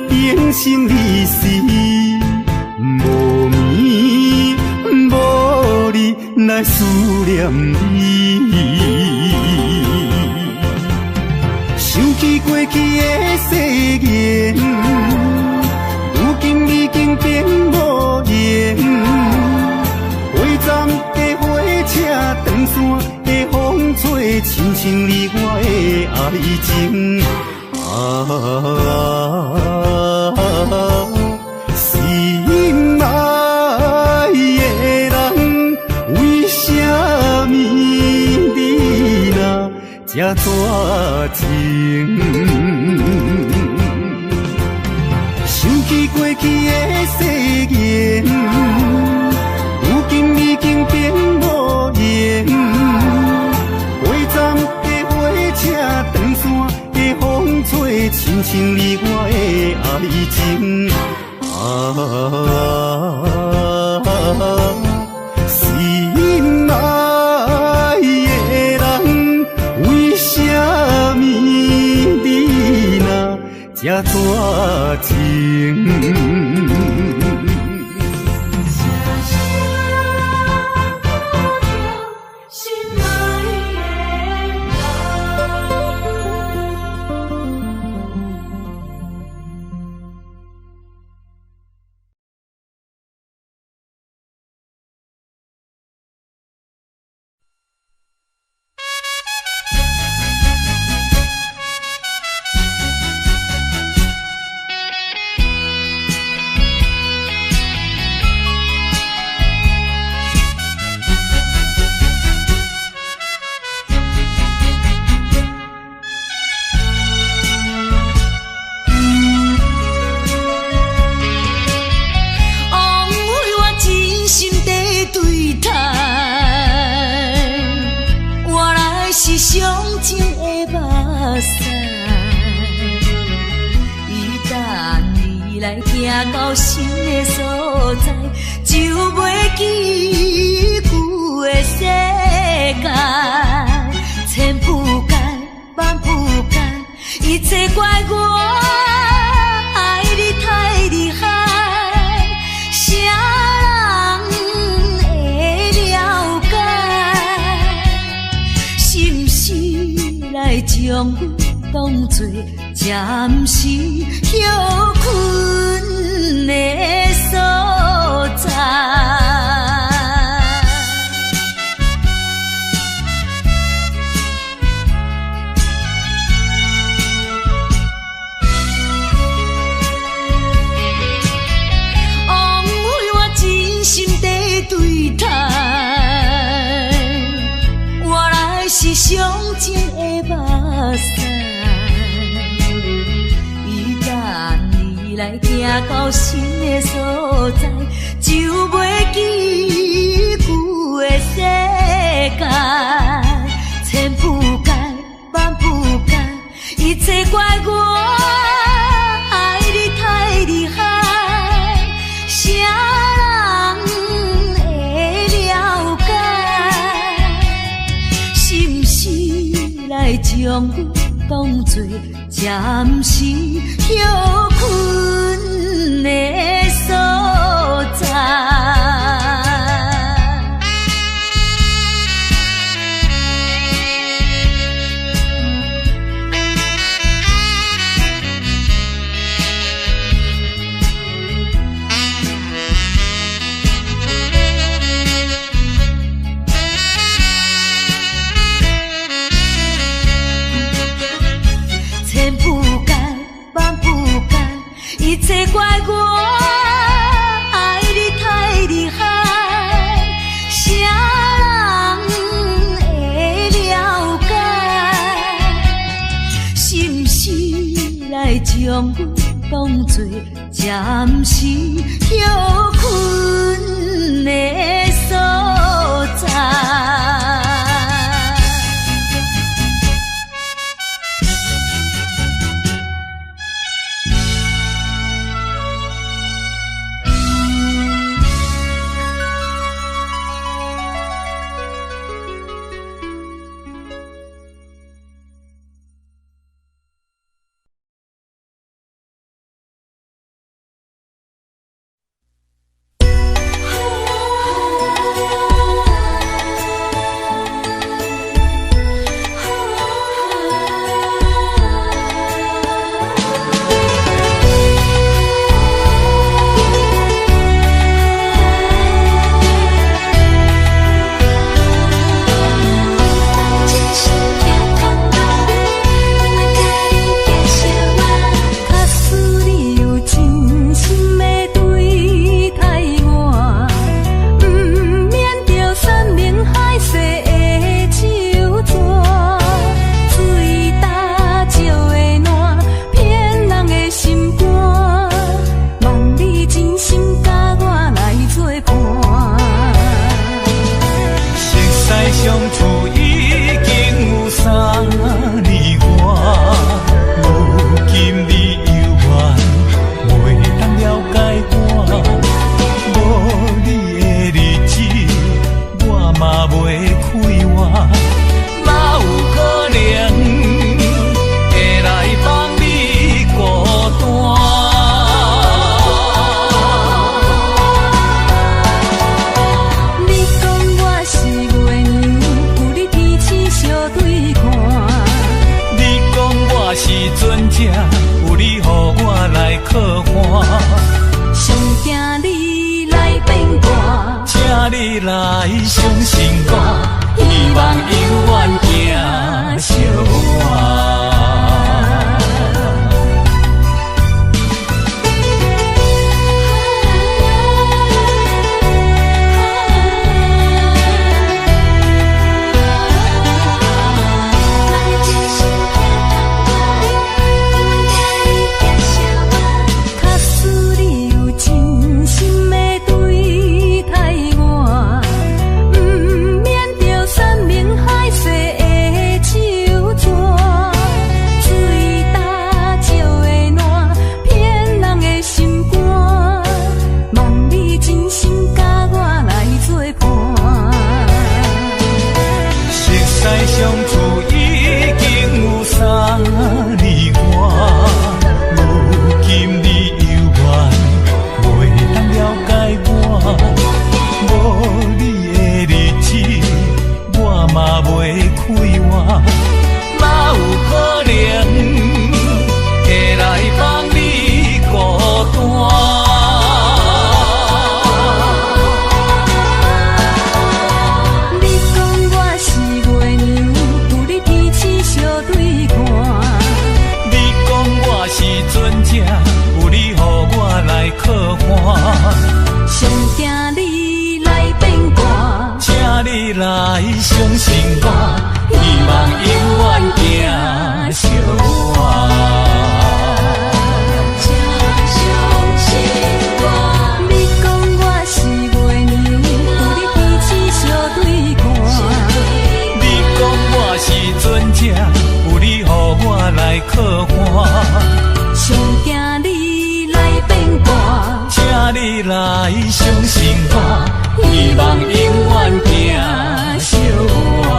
变成离死，无眠无日来思念你。想起过去的誓言，如今已经变无言。火站的火车，长线的风吹，亲像你我的爱情。心爱的人，为什么你若这绝情？想起过去的誓言，如今已经变无言。火站的火车，长线的风吹，亲像你我的爱情。这大情。行到新的所在，就袂记旧的世界。千铺盖万铺盖，一切怪我爱你太厉害。啥人会了解？是毋是来将阮当作暂时休困的所在？枉费我真心地对待，原来是上情的目屎。来行到新的所在，就袂记旧的世界。千铺盖万铺盖，一切怪我爱你太厉害。啥人会了解？是毋是来将阮当作暂时休困的所在？千铺盖万铺盖，一切怪我爱你太厉害。啥人会了解？是毋是来将阮当作暂时休困的所在？相信我，希望永远行相伴。来相信我，希望永远行相伴。请相信我，你讲我是月娘，有你彼此相对看。你讲我是船只，有你予我来靠岸。上惊你来变卦，请你来相信我，希望永远行相伴。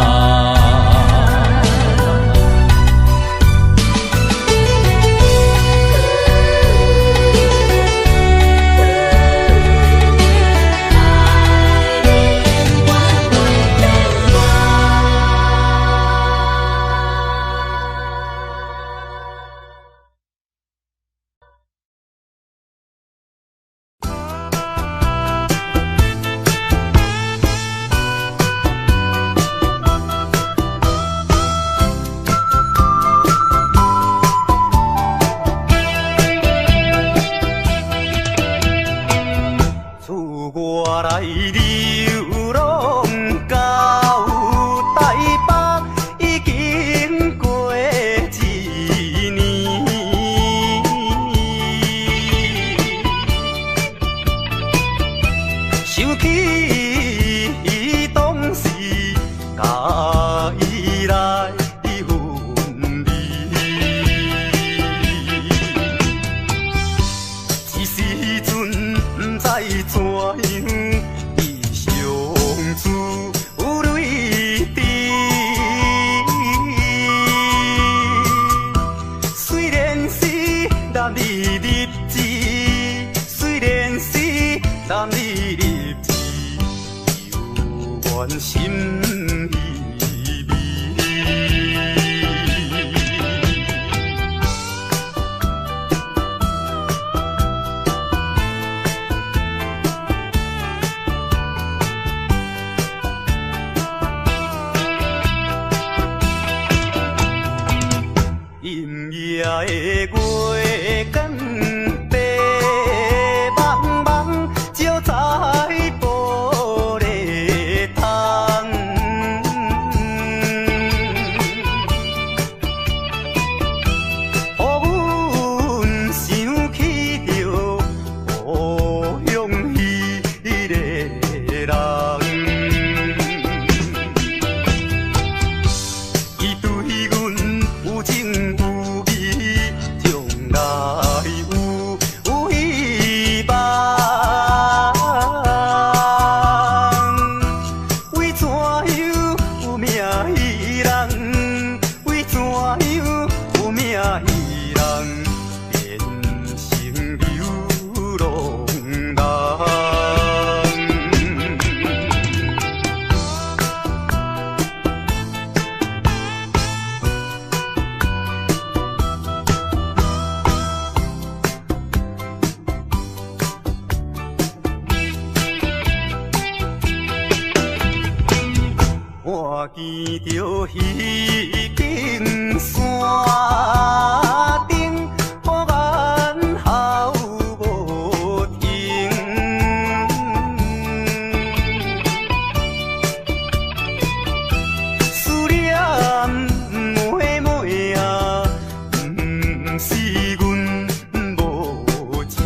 伊对阮有情有义，重着彼根山顶，呼言号无停。思念妹妹啊，不是阮无情，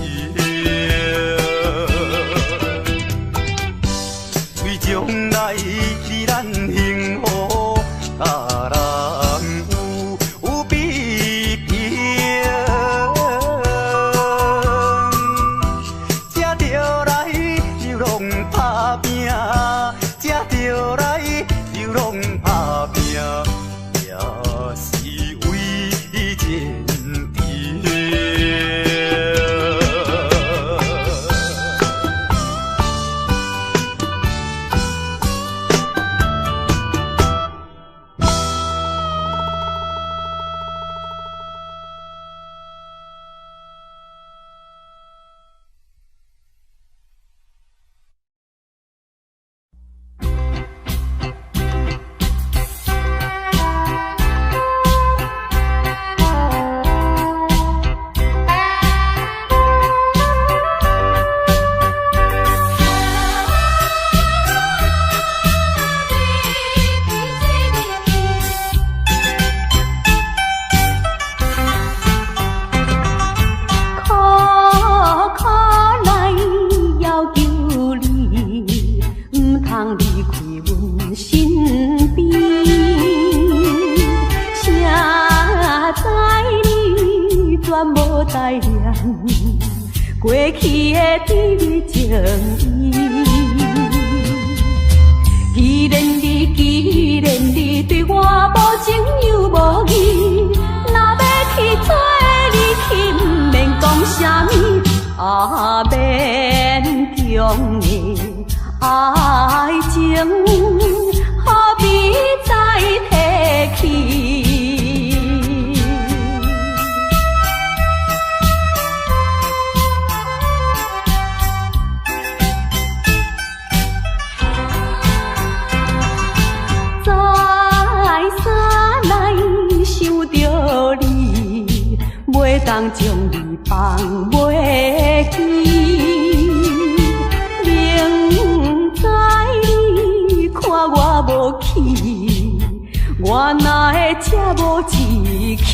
为将来去咱幸福甲人有比拼，才着来又拢打拼，才着来又拢打拼，也是为前程。过去的甜蜜情意，既然你对我无情又无义，若要去做你去，不免讲啥物，免强的爱情，何必再提起？袂当将你放袂记，明知你看我无气，我哪会这无志气？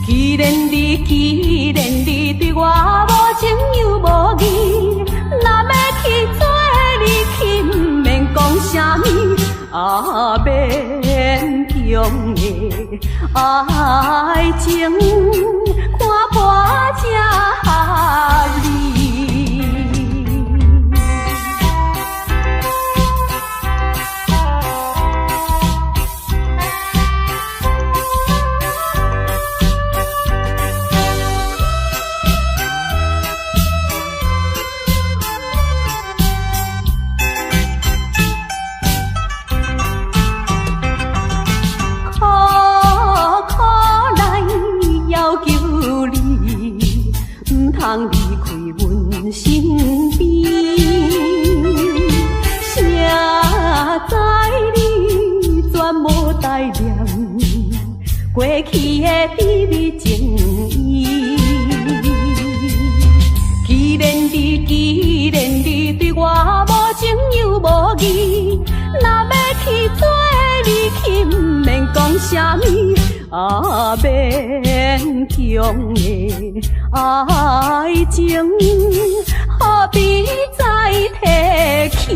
既然你对我无情又无义，若要去做你去，不免讲啥物，免强的爱情，看破才合理。通离开阮身边，谁知你全无待念过去的甜蜜情意。既然你对我无情又无义，若要去做你去，不免讲啥物，免强的爱情，何必再提起？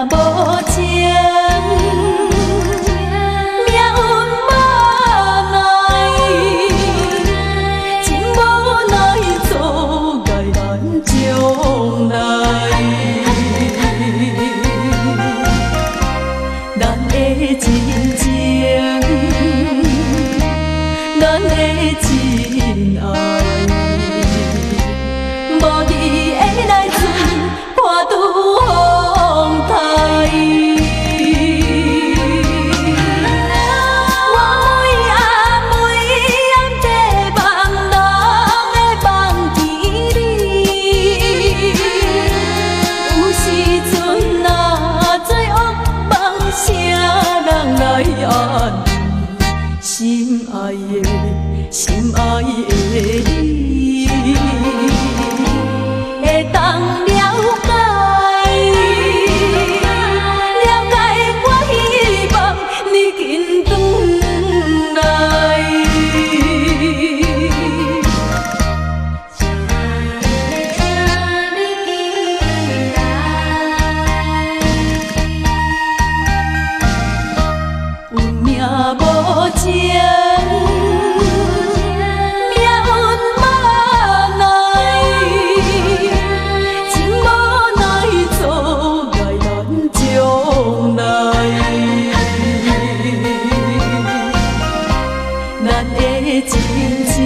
无情，命运无奈，情无奈。咱将来，咱的真情，咱的真爱，无你的来船破拄风台。心爱的，心爱的你，会当了解，了解我希望你紧转来。有命无情。真情，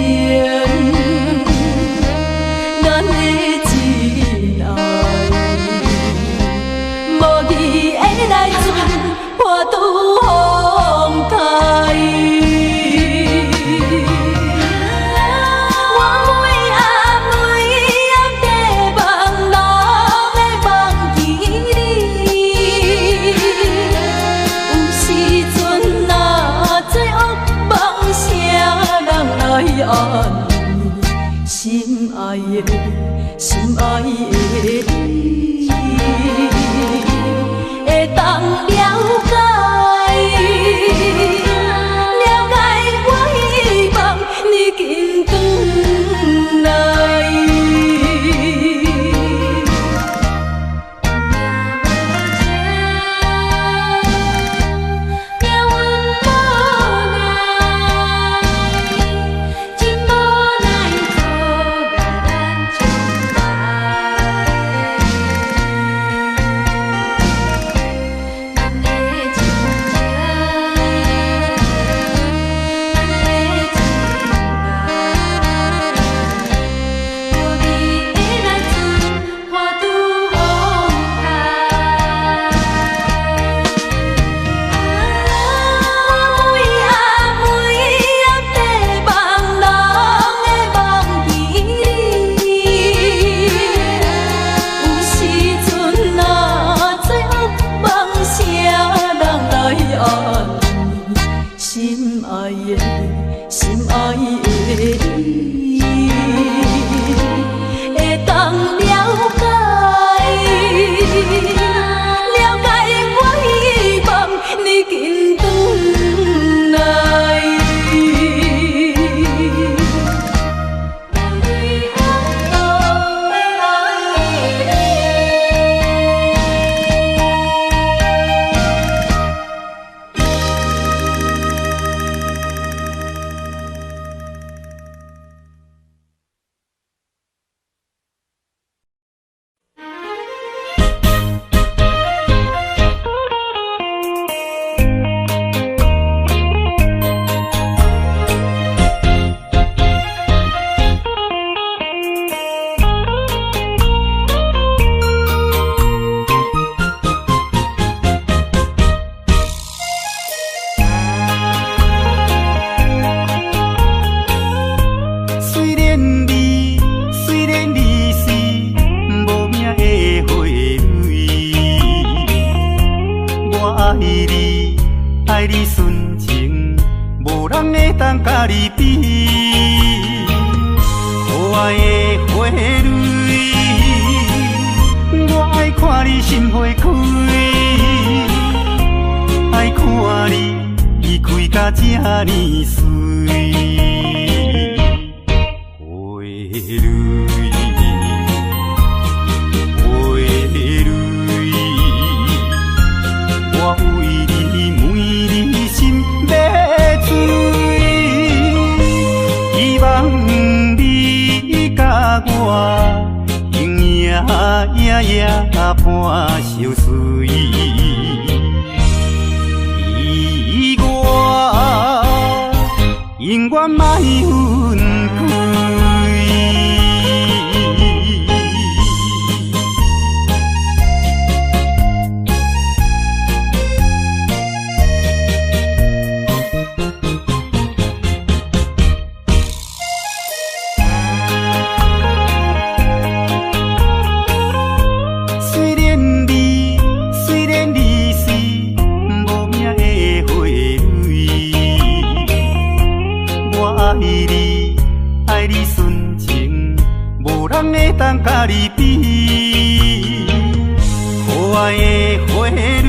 咱的真爱，无你的来船破拄风台。我每暗地望，人会忘记你。有时阵若做噩梦声。来安慰心爱的，心爱的你，会当了解，了解我希望你紧转来。心爱的，心爱的你，会当了解，了解我希望你紧转来。爱你纯情，无人会当甲你比。可爱的花蕊，我爱看你心花开，爱看你开甲这呢水。花蕊，花蕊，我为你每日心要醉，希望你甲我夜半相随，意外永远莫分开。当甲你比，可爱的花蕊，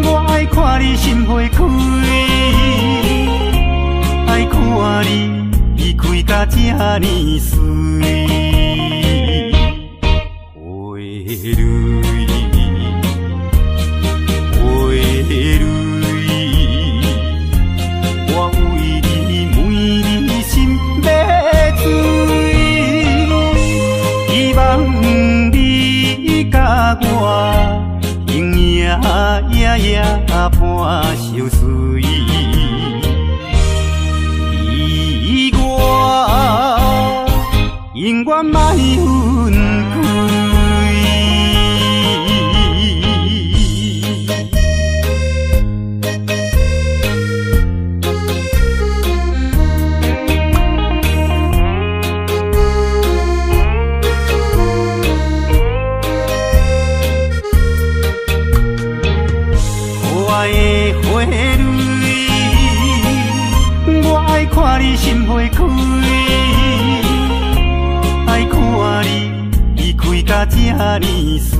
我爱看你心花开，爱看你开甲这呢水，花蕊，花蕊，我为你每日心要醉。希望你甲我永夜夜半相随，意外永远莫分开。花蕊，我爱看你心花开，爱看你开甲这呢水，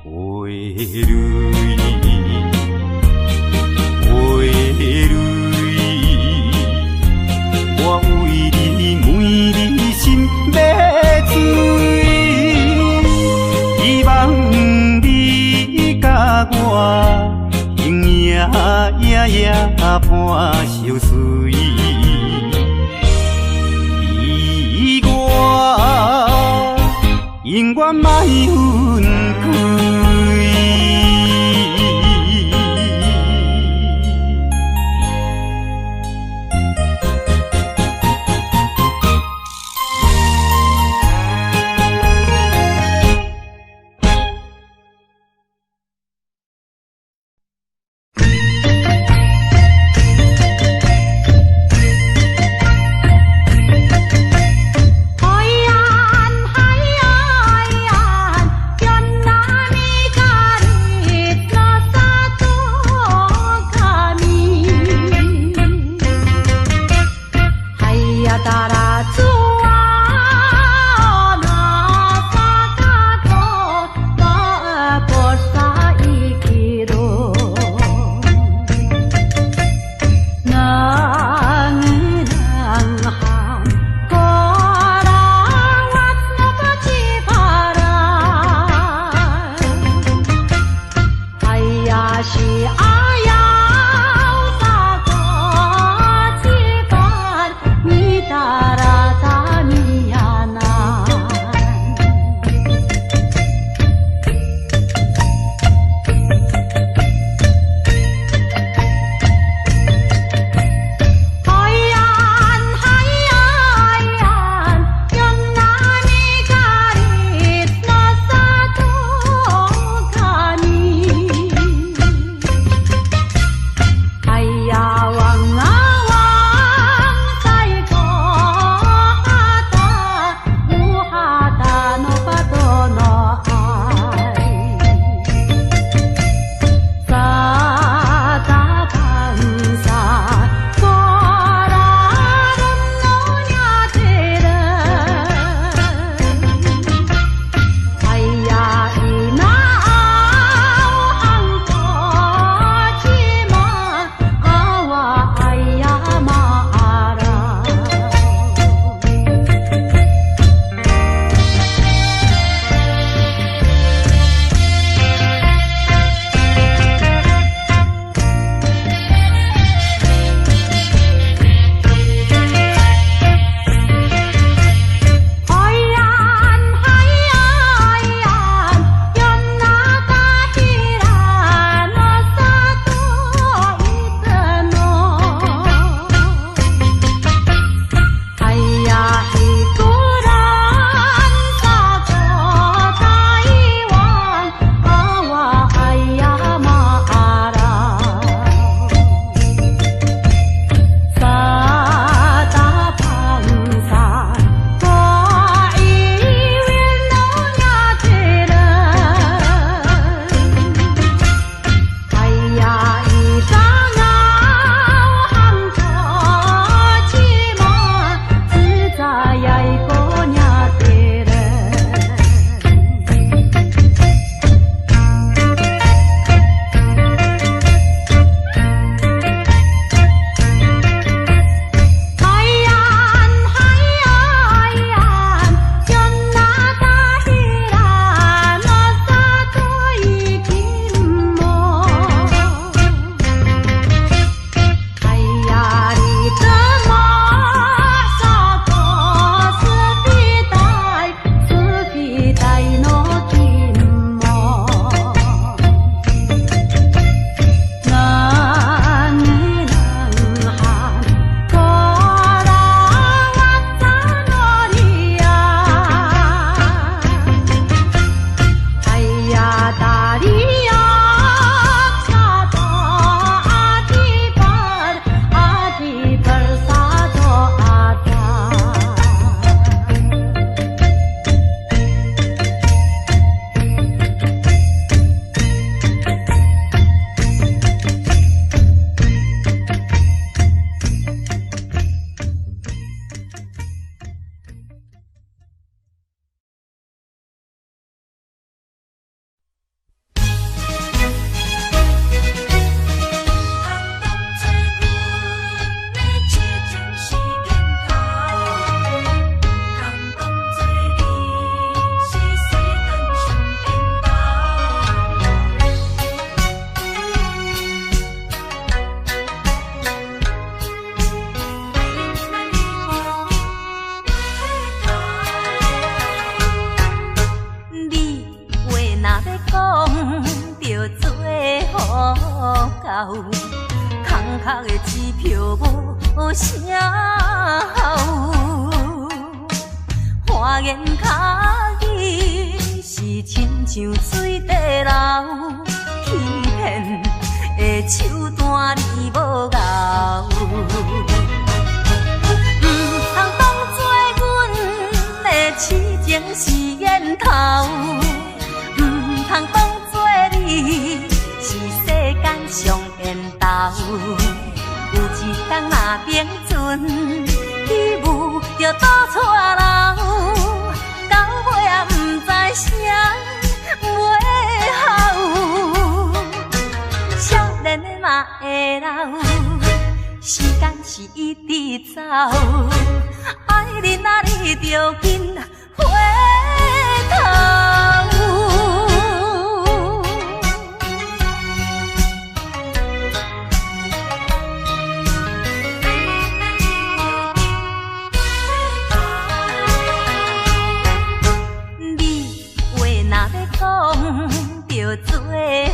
花蕊，花蕊，我为你每日心要醉，希望甲我永夜夜半相随，意外永远莫分开。Tara 言脚语是亲像水地流，欺骗的手段你无咬。唔通当作阮的痴情是烟头，唔通当作你是世间上缘投。有一天若冰存，起舞就倒错楼，到尾也不知啥袂好。少年的嘛会老，时间是一直走，爱人啊你着紧回头。着做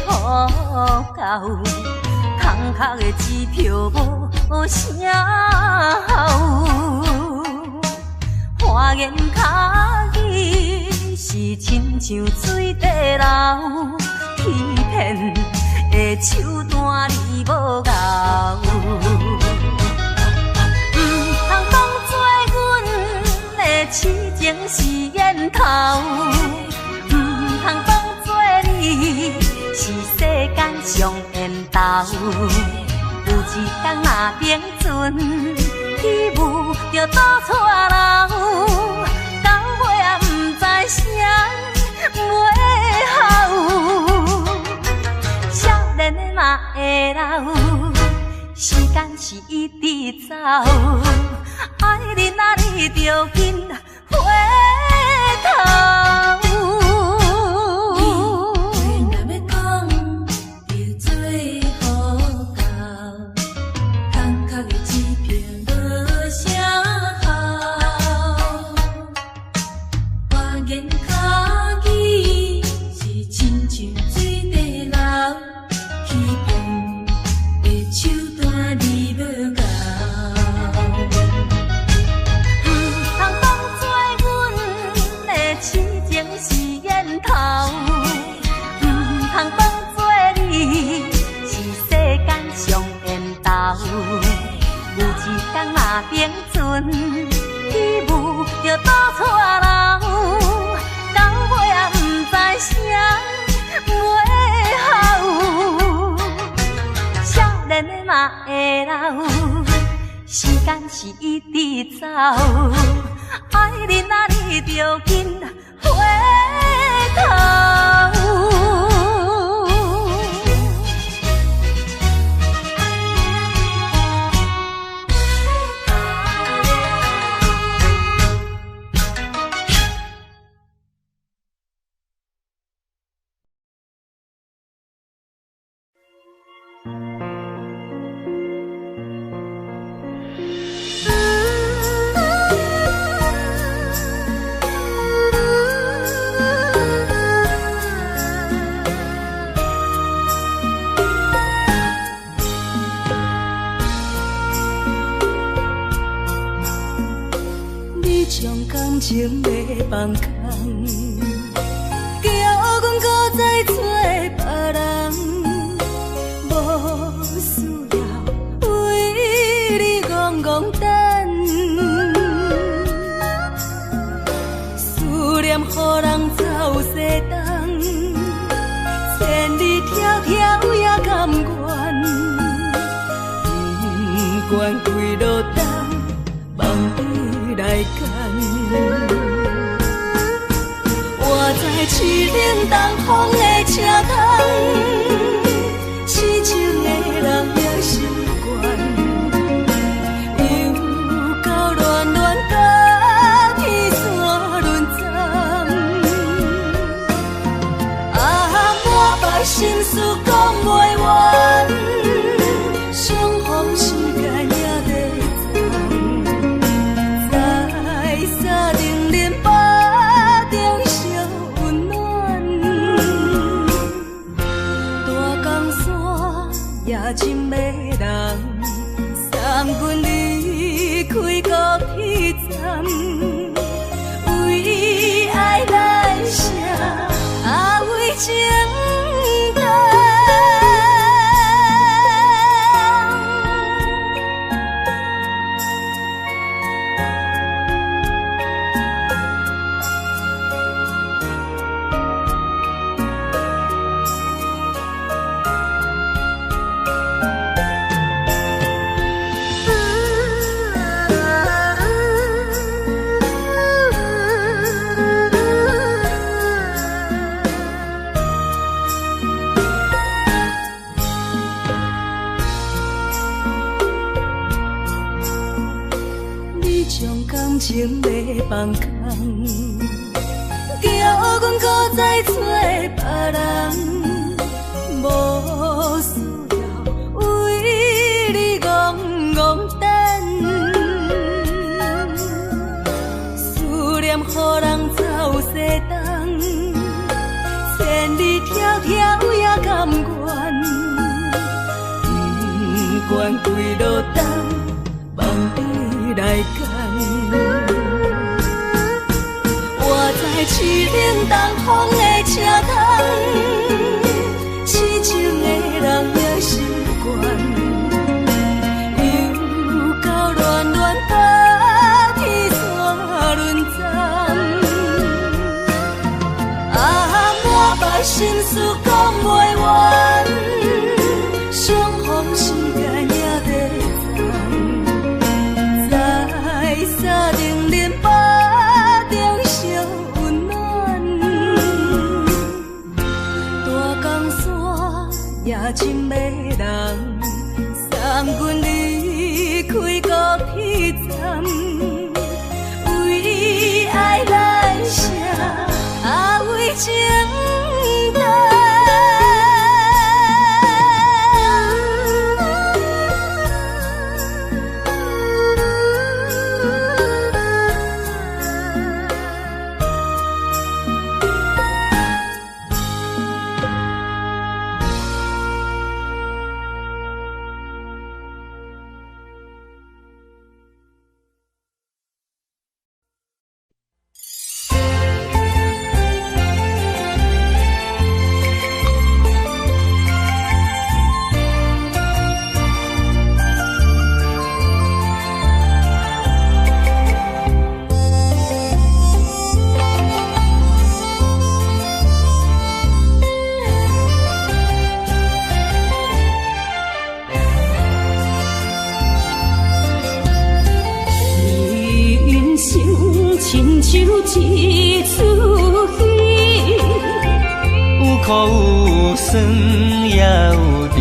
好到，空壳的支票无啥好。花言巧语是亲像水地流，欺骗的手段你无咬。唔通当作阮的痴情是烟头，唔通当你是世间上缘投。有一天若冰存，起舞就倒错楼，到尾也不知啥袂好。少年的嘛会老，时间是一直走，爱人啊你着紧回头。冰存起舞就倒错楼，到尾也不知啥袂好。少年的嘛会老，时间是一直走，爱人啊你着紧回头。情要放空，叫阮搁再找别人，无需要为你戆戆等。思念予人走西东，千里迢迢也甘愿，不管几路东，梦伊来牵。我在凄冷东风的车头，痴情的人也习惯，又到乱乱甲天山轮站。我把心事讲袂完，相逢时间也在长，在沙定林巴中烧温暖。种感情要放空，叫阮搁再找别人，无需要为你戆戆等，思念予人走西东，千里迢迢也甘愿，不管归路东，望你来赶。我在凄冷东风的车头，痴情的人也习惯，又到乱乱把天线轮转。啊，满腹心事讲袂完，相逢时间也在站，在沙定林巴中相温暖。大江山也真迷人，送阮离开高铁站，为爱来写为情淡。亲像一出戏，有苦有酸也有甜。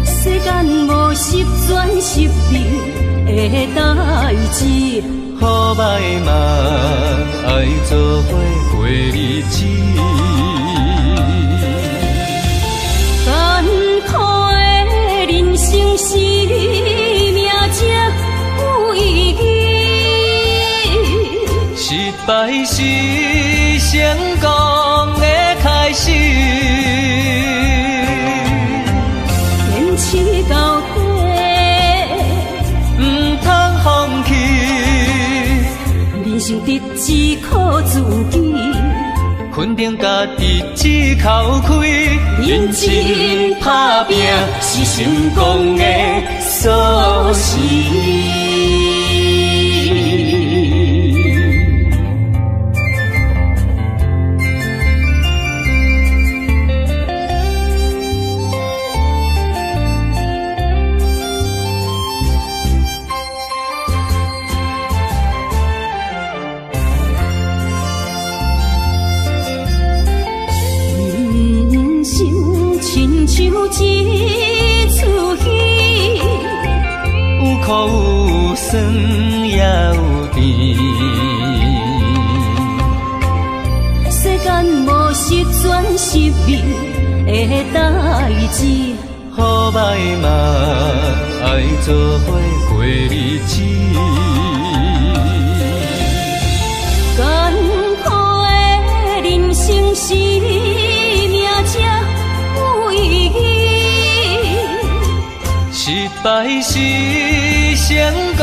世间无十全十美的代志，好歹嘛爱做伙过日子。艰苦的人生是命才有意义，失败是成功的开始。坚持到底，唔通放弃。人生得只靠自己，肯定家己只口开。认真打拼是成功的锁匙。亲像一出戏，有苦有酸也有甜。世间无十全十美的代志，好歹嘛爱做伙过日子。艰苦的人生是命才有意义，失败是成功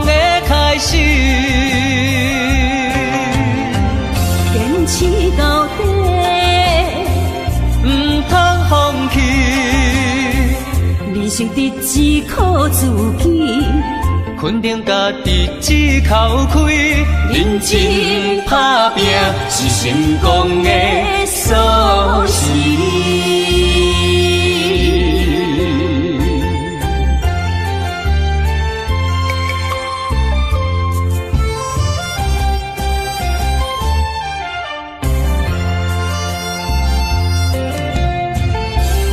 的开始。坚持到底，唔通放弃。人生得只靠自己，肯定家己只口开。认真打拼是成功的锁匙。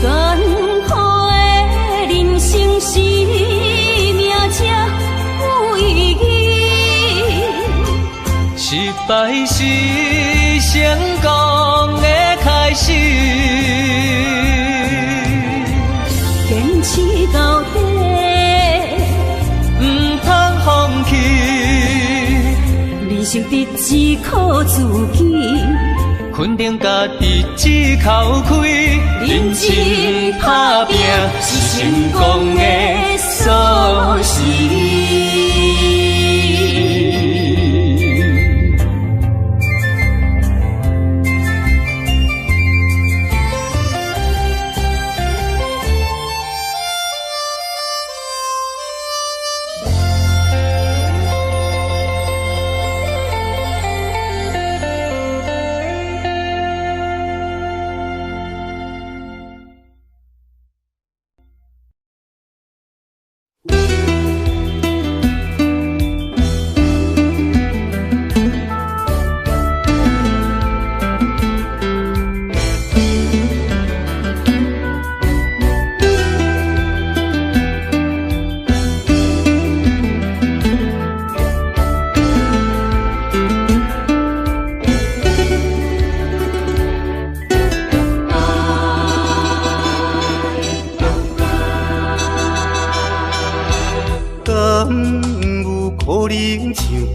艰苦的人生是败是成功的开始。坚持到底，唔通放弃。人生得只靠自己，肯定家己只口开，认真打拼是成功的锁匙。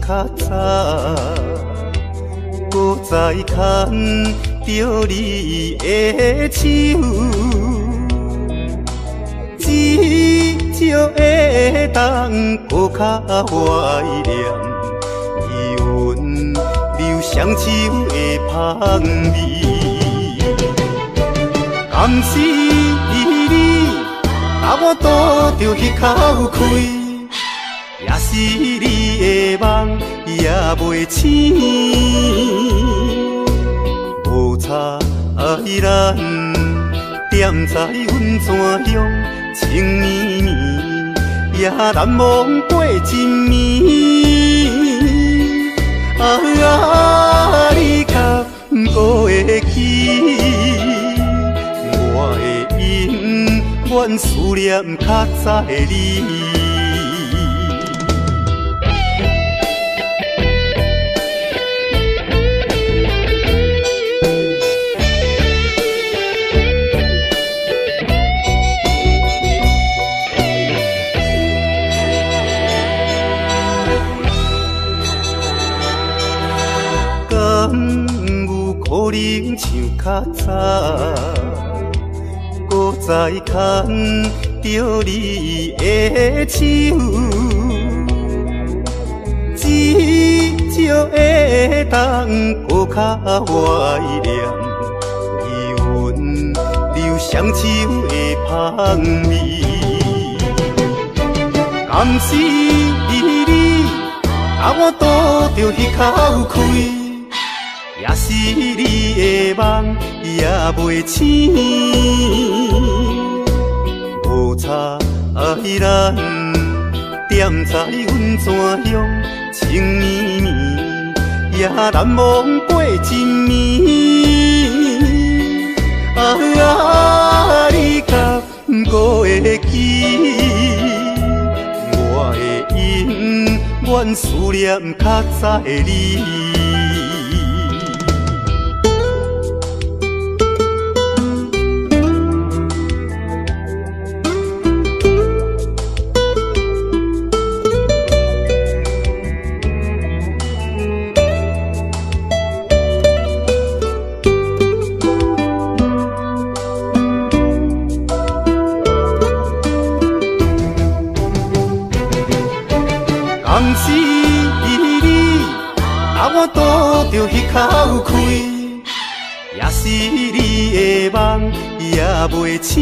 较早，搁再牵着你的手，至少会当搁较怀念伊温柔双手的香味。甘是你，把我渡着迄口开。也是你的梦也袂醒，无差咱踮在阮泉乡情绵绵，也难忘过一暝。你敢搁会记？我会永远思念较早的你。可能像较早，搁再牵着你的手，至少会当搁较怀念伊温柔双手的香味。甘是你，把我渡着迄口开。也是你的梦也袂醒，无差咱踮在阮泉乡情绵绵，也难忘过一暝。你敢搁会记？我会永远思念较早的你。甘是你，把我渡着迄口开。也是你的梦也袂醒，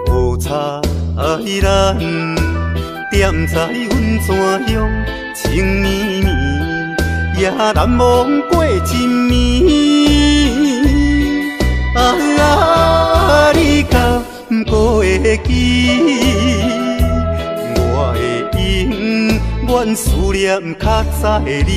无差咱踮在阮泉乡情绵绵，也难忘过一暝。你敢搁会记？我会永远思念较早的你。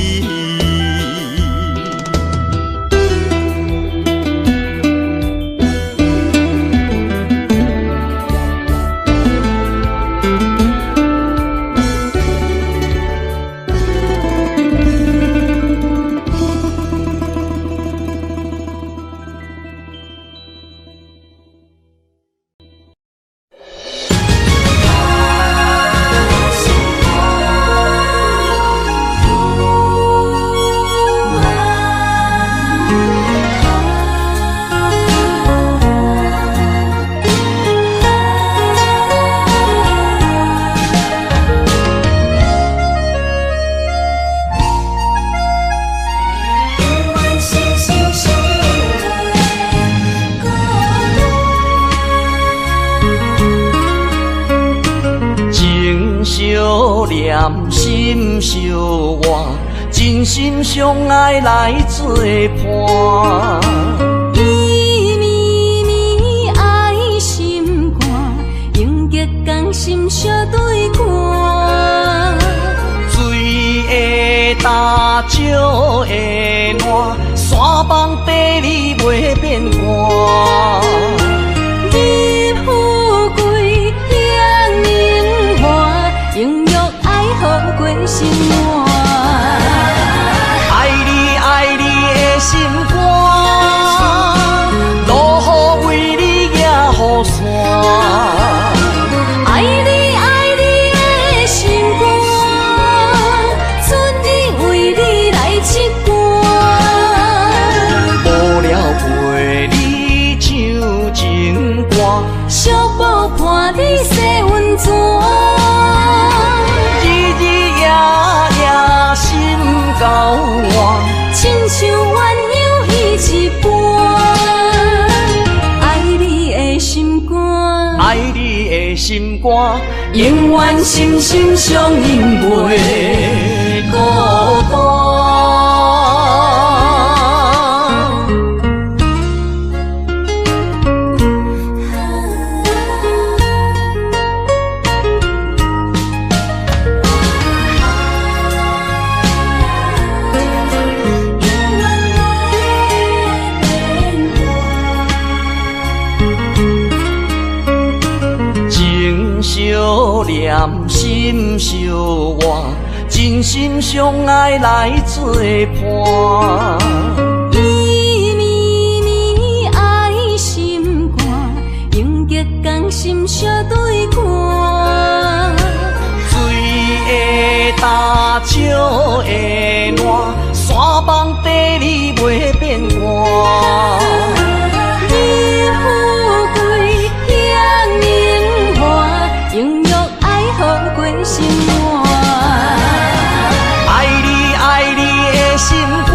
情相念，心相换，真心相爱来作伴。伊绵绵爱心肝，永结同心相对看。水的大，石的烂，山崩地裂袂变卦。你富贵享荣华，永浴爱好过生活。爱你爱你的心肝，落雨为你举雨伞。爱你爱你的心肝，春日为你来唱歌。无聊陪你唱情歌，小宝伴你洗温泉。日日夜夜心交换，亲像鸳鸯彼一般。爱你的心肝，爱你的心肝，永远心心相印袂孤单。情相念，心相换，真心相爱来作伴。伊绵绵爱心肝，永结同心相对看。水的大，石的烂，山崩地裂袂变卦。你富贵享荣华，永浴爱好过生活。爱你爱你的心肝，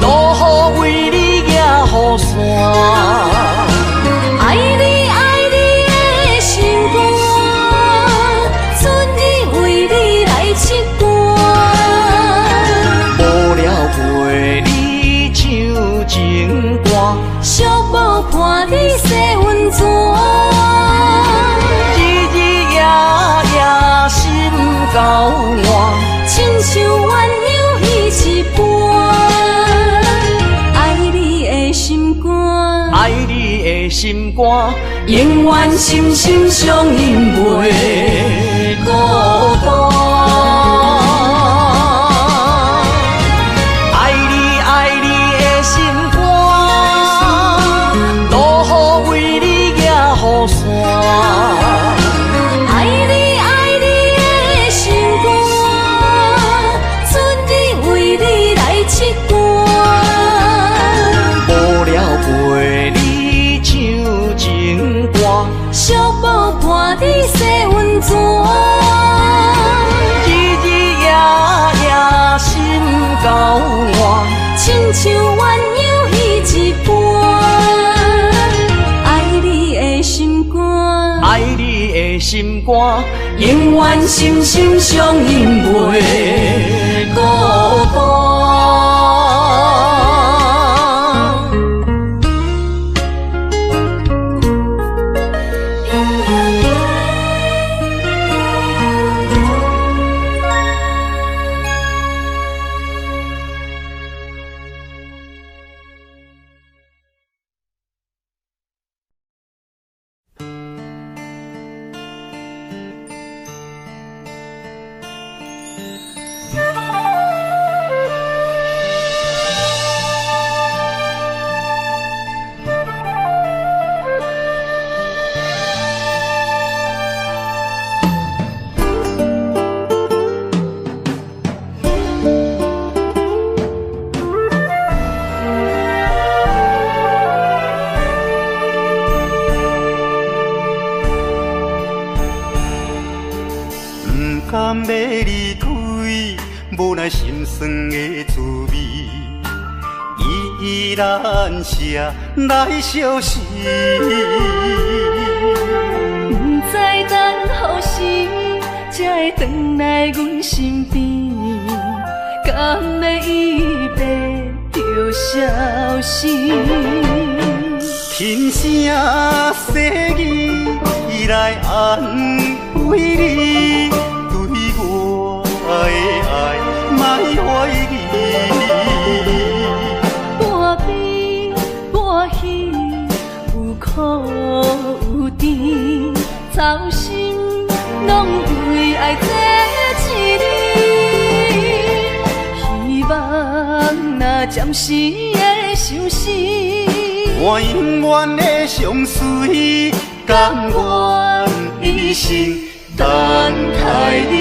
落雨为你举雨伞。爱你爱你的心肝，春日为你来唱歌。无聊陪你唱情歌，小宝伴你洗温泉。日日夜夜心交换，亲像鸳鸯彼一般。爱你的心肝，爱你的心肝，永远心心相印袂孤单。爱你爱你的心肝，落雨为你举雨伞。爱你爱你的心肝，春日为你来唱歌。无聊陪你唱情歌，小宝伴你洗温泉。日日夜夜心交换，亲像鸳鸯彼一般。爱你的心肝，爱你的心肝，永远心心相印袂孤单。甘要离开，无奈心酸的滋味，依然写来相思。不知等候啥才会回来阮身边，敢要伊变着消失？轻声细语来安慰你，对我的爱莫怀疑。半悲半喜，有苦有甜，操心拢为爱这一日。希望若暂时的相思，我永远的相随，甘愿一生等待你。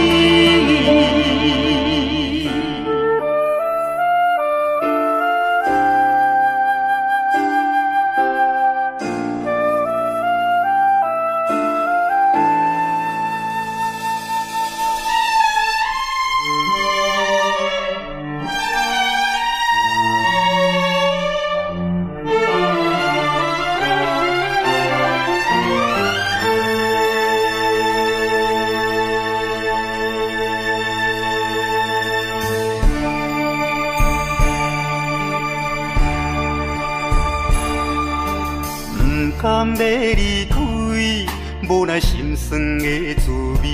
甘要离开，无奈心酸的滋味，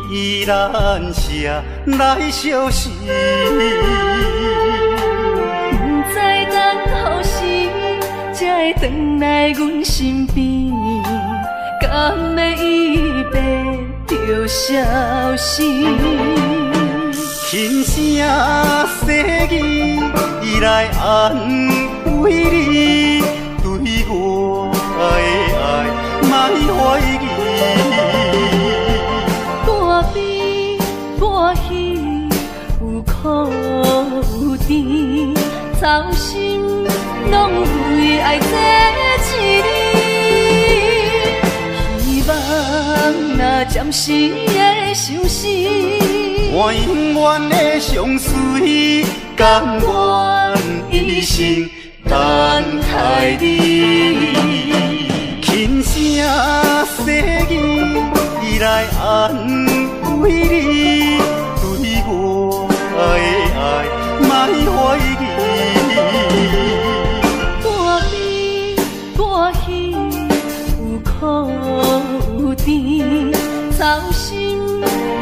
依然写来相思。不知等何时才会回来阮身边，敢要伊变着消失？轻声细语来安慰你，对我的爱莫怀疑。半悲半喜，有苦有甜，操心拢为爱这一日。希望若暂时的相思，我永远的相随，甘愿一生等待你。轻声细语来安慰你，对我的爱莫怀疑。半悲半喜，有苦有甜，操心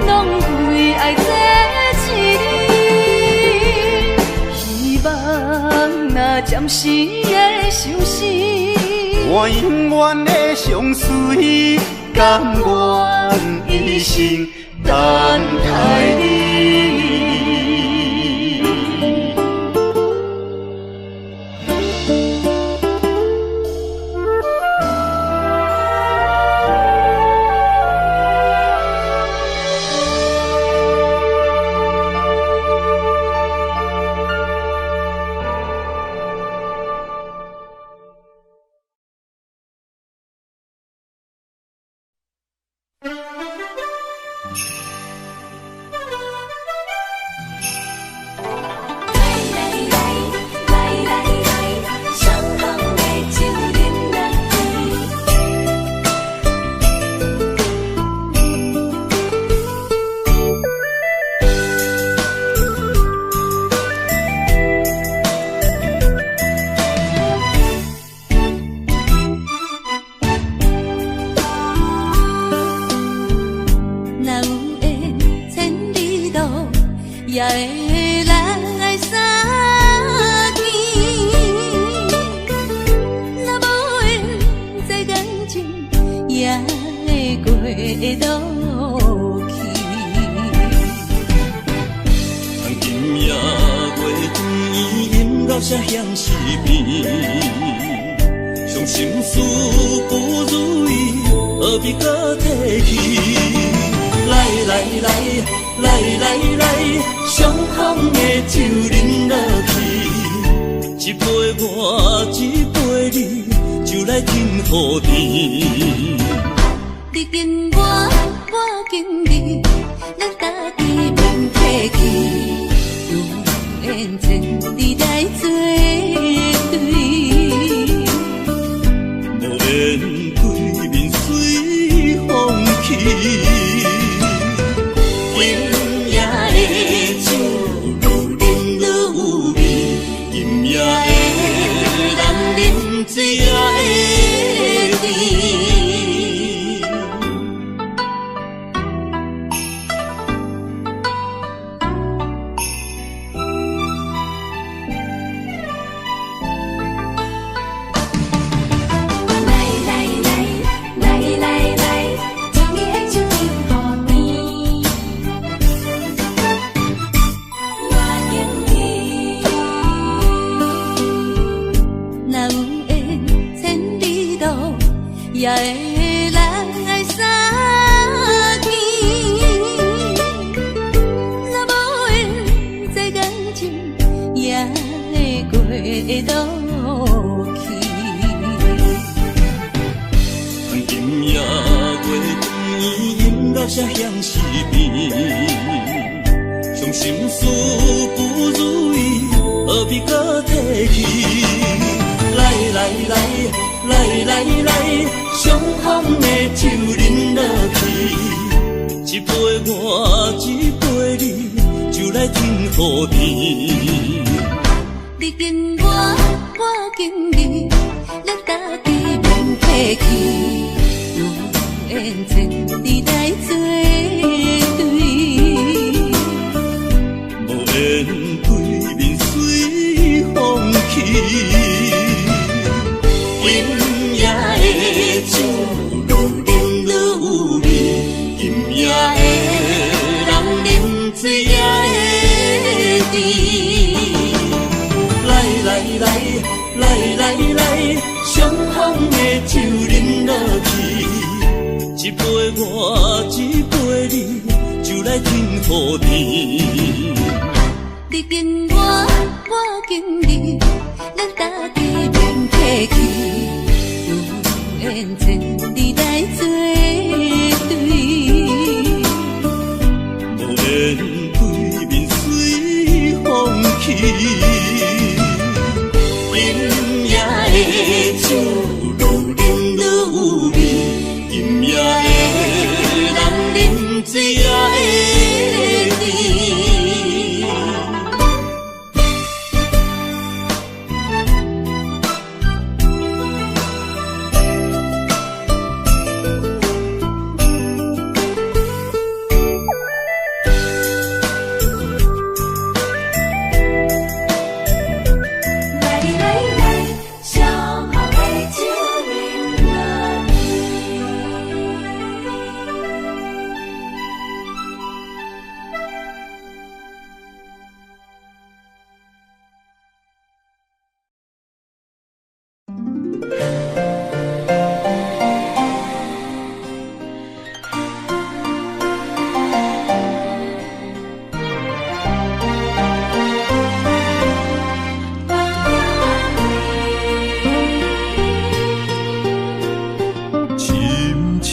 拢为爱这一日。希望若暂时的相思，我永远的相随，甘愿一生等待你。也会来相见，若无缘在感情，也会过渡去。今夜月圆，饮到声响时变，伤心事不如意，何必搁提起？来，伤痛的酒饮落去，一杯我，一杯你，就来敬予甜。你敬我，我敬你，咱家己免客气，有缘千里来作对，无缘对面随风去。大声向死边，伤心事不如意，何必搁提起？来来来来来来，伤风的酒饮落去，一杯我，一杯你，就来天和地。你跟我，我跟你，咱家己免客气，有缘千里来作对，无缘对面随风去。今夜的酒愈饮愈有味，今夜的人啉醉也会甜。来来来来来来，伤风的酒饮落去，一杯我，一杯你，就来天和地。你跟我，我跟你，咱家己免客气，有缘千里来作对，无缘对面随风去。今夜的酒愈饮愈有味，今夜的人啉醉也会甜。来来来，小马杯酒饮落深深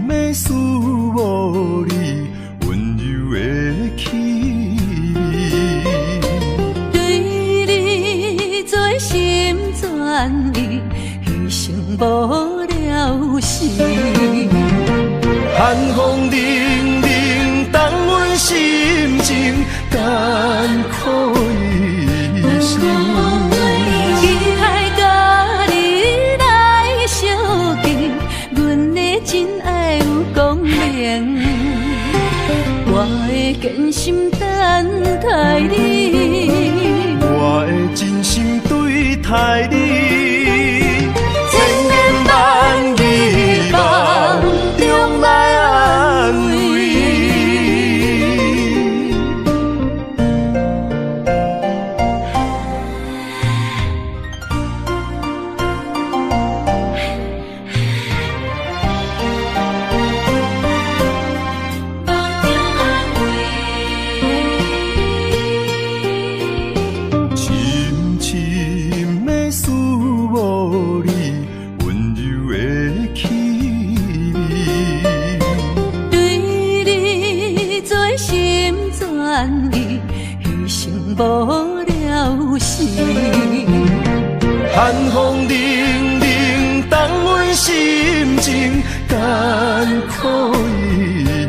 的思慕你温柔的气味，对你做心全意，牺牲无了时。寒风凛凛，冻阮心情艰苦一生。期待甲你来相见，阮的真爱有光明，我会坚心等待你，我会真心对待你，千言万语梦中来安慰。深深的思慕你温柔的气味，对你做心全意，牺牲无了时。寒风凛凛，冻阮心情艰苦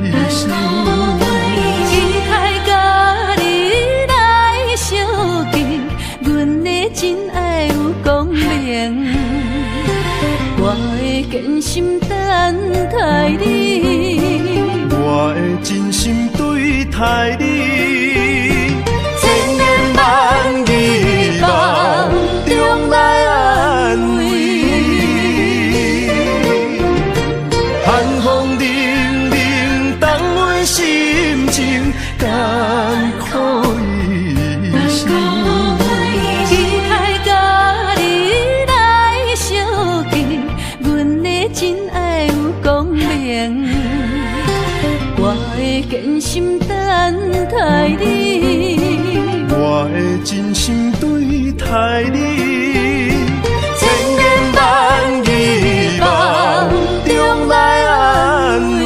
一生。期待甲你来相见，阮的真爱有光明，我会坚心等待你，我会真心对待你，千言万语梦中来安慰。寒风凛凛，冻阮心情艰苦一生。期待甲你来相见，阮的真爱有光明，我会坚心等待你，我会真心对待你，千言万语梦中来安慰。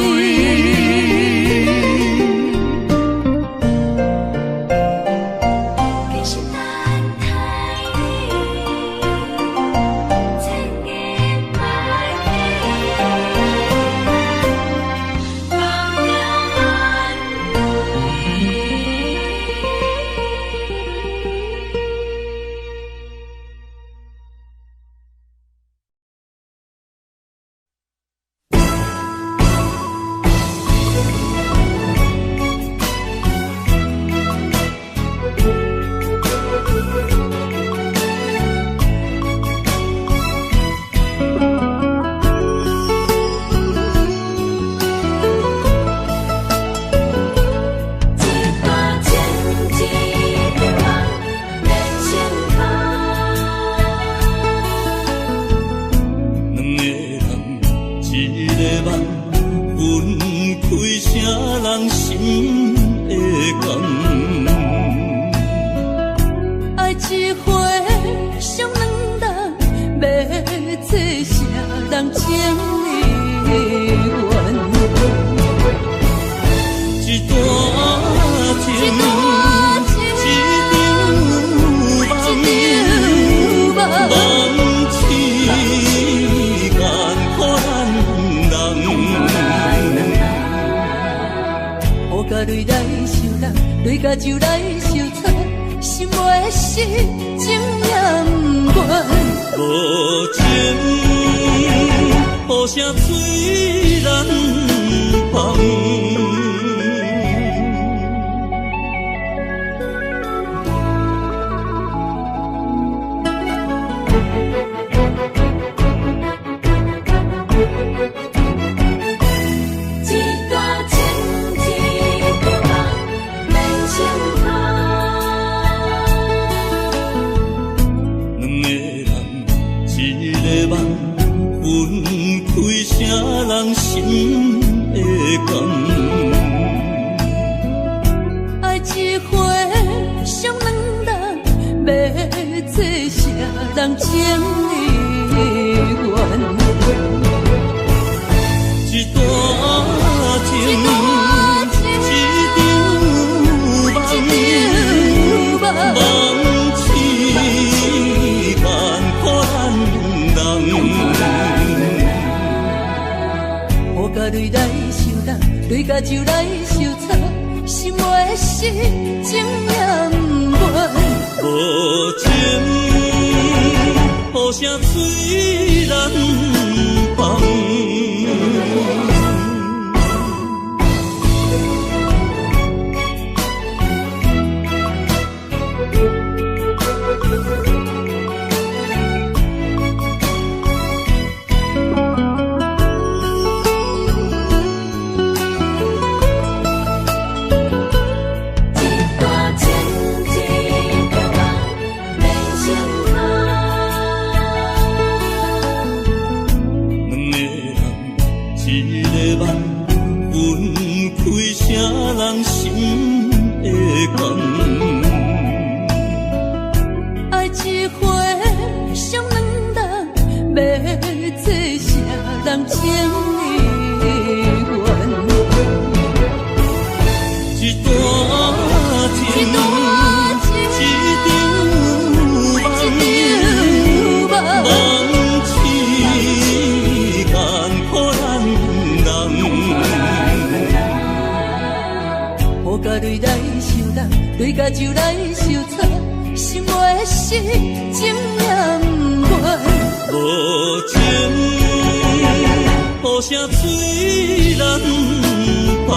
分开啥人心会甘？爱一回伤两人，要做啥人情意缘？一段情，梦痴干苦咱人。雨甲泪来受冻，泪甲酒来受惨，心袂死，情也不愿。无情，雨声催人芳。人心会甘，爱一回伤两人，要做啥人情意缘？一段情，一场梦痴干苦咱人。雨甲泪来受冻，泪甲酒来受惨，心袂死，情也不愿。无情，雨声催人芳。人心会甘，爱一回伤两人，要做啥人情意缘？一段情，一场梦痴干苦咱人。雨甲泪来受冻，泪甲酒来受惨，心袂死，情也不愿。无情，雨声催人芳。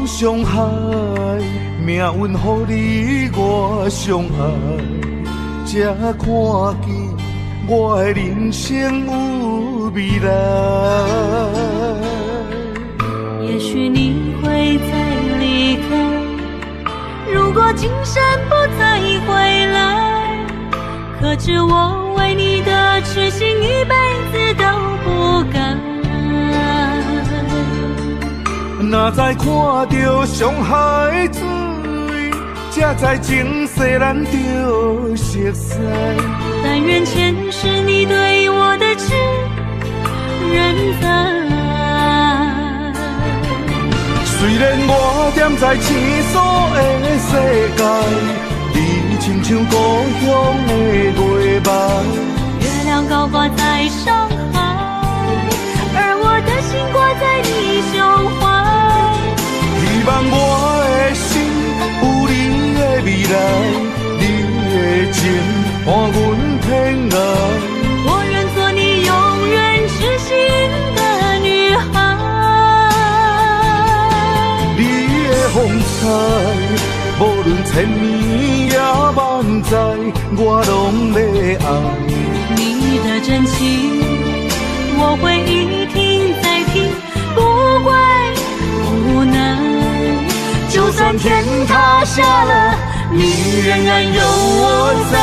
伤害，命运予你我相爱，才看见我的人生有未来。也许你会再离开，如果今生不再回来，可知我为你的痴心一辈子都不改。若再看到伤害水，才知情世咱着熟悉。但愿前世你对我的痴，人在。虽然我踮在青锁的世界，你亲像故乡的月白。月亮高挂在上海，而我的心挂在你胸怀。希望我的心有你的未来，你的情伴阮天涯。我愿做你永远痴心的女孩。你的风采，无论千年也万载，我拢要爱。你的真情，我会一听再听，不怪无奈。就算天塌下了，你仍然有我在。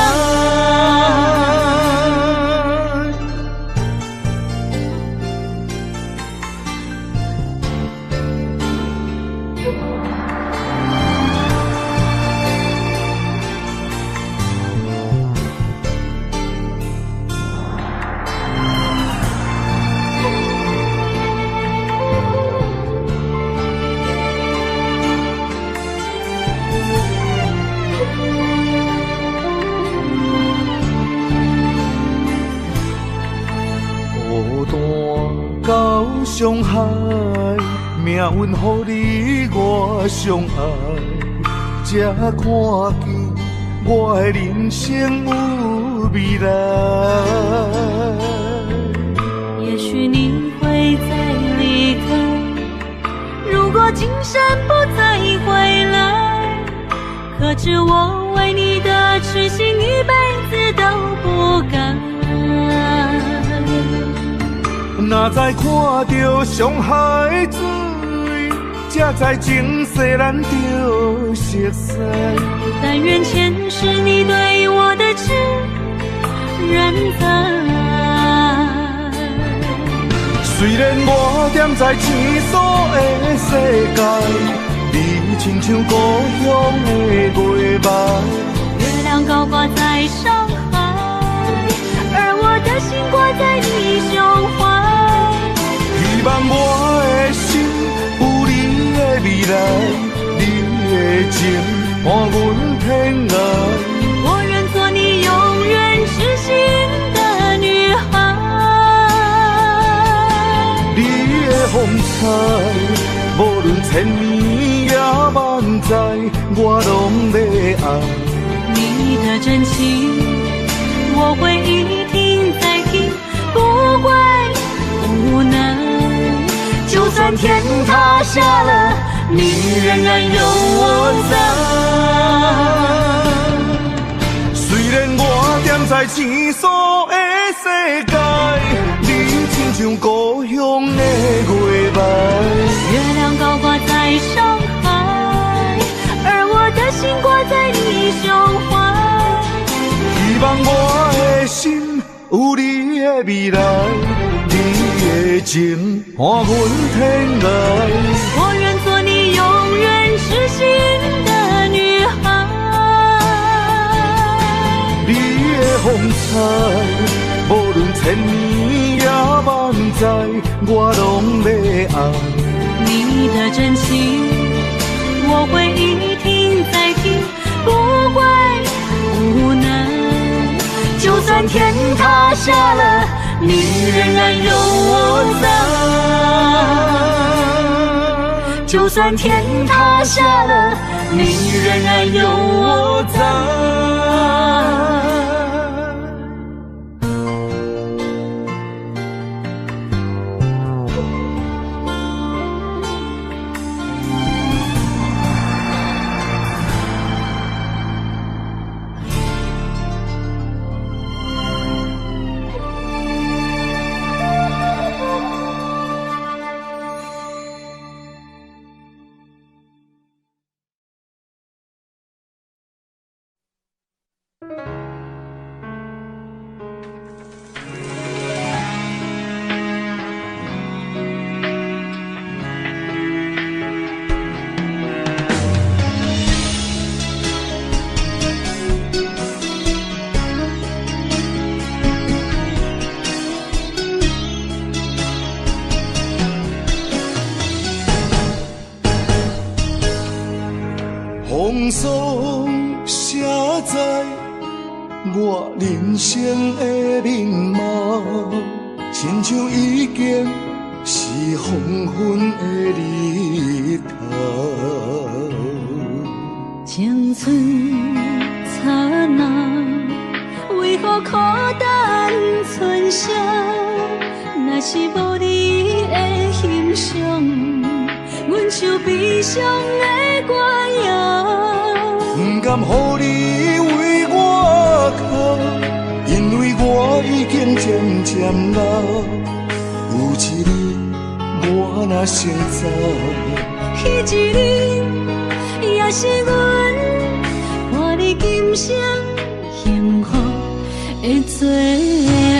到上海，命运予你我相爱，才看见我的人生有未来。也许你会再离开，如果今生不再回来，可知我为你的痴心一辈子都不改。若再看到上海水，才知情世咱着熟悉。但愿前世你对我的痴人在。虽然我踮在青锁的世界，你亲像故乡的月白。月亮高挂在上海，而我的心挂在你胸怀。希望我的心有你的未来，你的情伴阮天涯。我愿做你永远痴心的女孩。你的风采，无论千年也万载，我拢要爱。你的真情，我会一听再听，不怪无奈。就算天塌下了，你仍然有我在。虽然我踮在青锁的世界，你亲像故乡的月白。月亮高挂在上海，而我的心挂在你胸怀。希望我的心有你的未来，你的情伴阮天涯。我愿做你永远痴心的女孩。你的风采，无论千年也万载，我拢要爱。你的真情，我会一听再听，不怪无奈。就算天塌下了，你仍然有我在。就算天塌下了，你仍然有我在。风霜写在我人生的面貌，亲像已经是黄昏的日头。青春刹那，为何孤单存剩？若是无你的欣赏，阮像悲伤的歌谣。不甘予你为我哭，因为我已经渐渐老。有一日我若先走，彼一日也是阮伴你今生幸福的最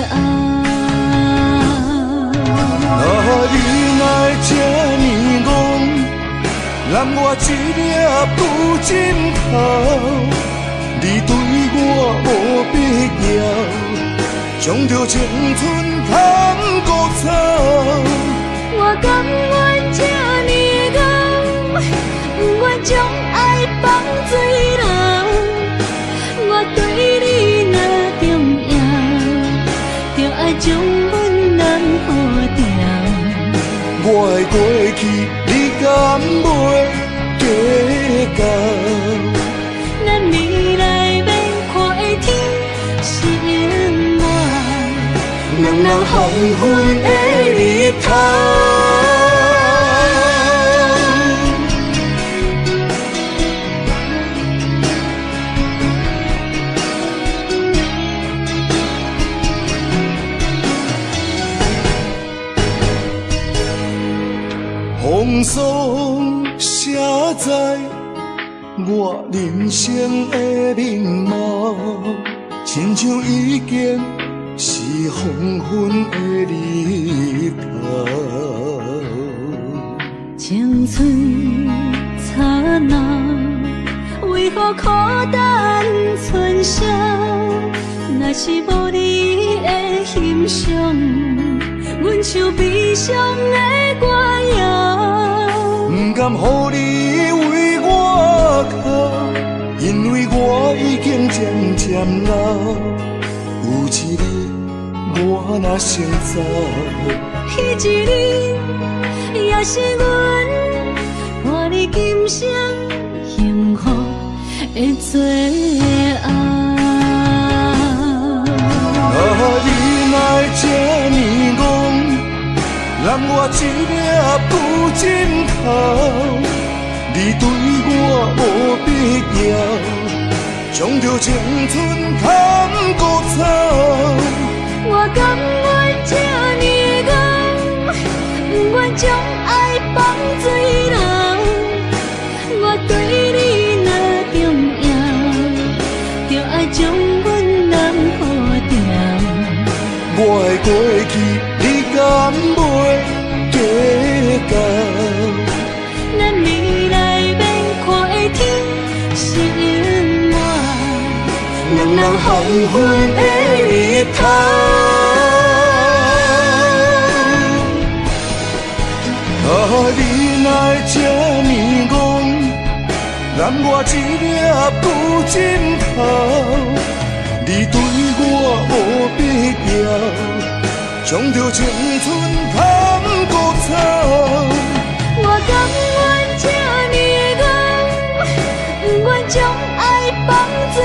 后。你来这呢戆，揽我一粒不枕头。你对我无必要，将着青春贪古草。我甘愿这呢戆，不愿将爱放水流。我对你若重要，就爱将阮人付掉。我的过去，你敢袂计较？咱未来要看的天是永远，两人黄昏的日头。风霜写在我人生的面貌，亲像已经是黄昏的日头。青春刹那，为何孤单存剩？若是无你的欣赏，阮像悲伤的歌谣。不甘予你为我哭，因为我已经渐渐老。有一日我若先走，彼一日也是阮伴你今生幸福的最后。你来这呢戆，揽我一粒不枕头。你对我无必要，将着青春贪古草。我甘愿这呢戆，不愿将爱放水流。我对你若重要，就爱将阮人付掉。我的过去，你敢袂计较？咱未来要看的天是永远，两人黄昏的日头。你来这呢戆，揽我一粒不枕头。你对我无必要，将着青春贪古草。我甘愿这呢戆，不愿将爱放水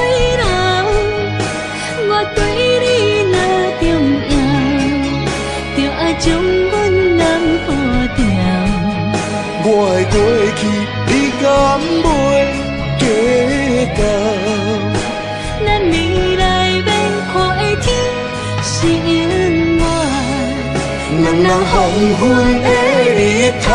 流。我对你若重要，就爱将阮人付掉。我的过去，你敢袂计较？咱未来要看的天是永远，两人黄昏的日头。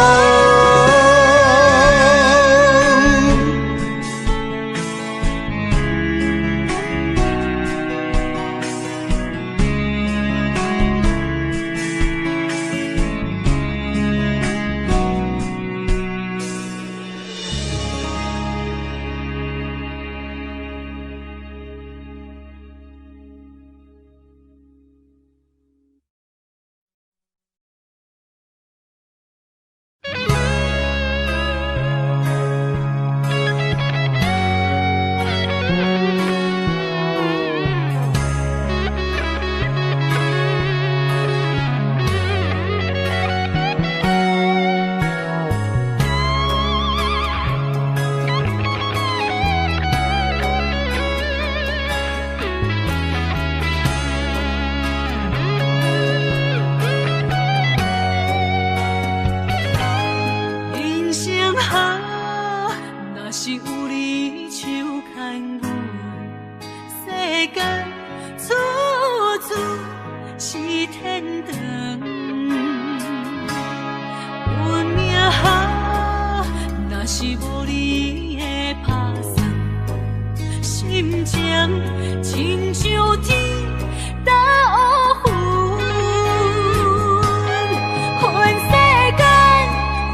间处处是天堂。运命好，若是无你的打算，心情亲像天打乌云。恨世间，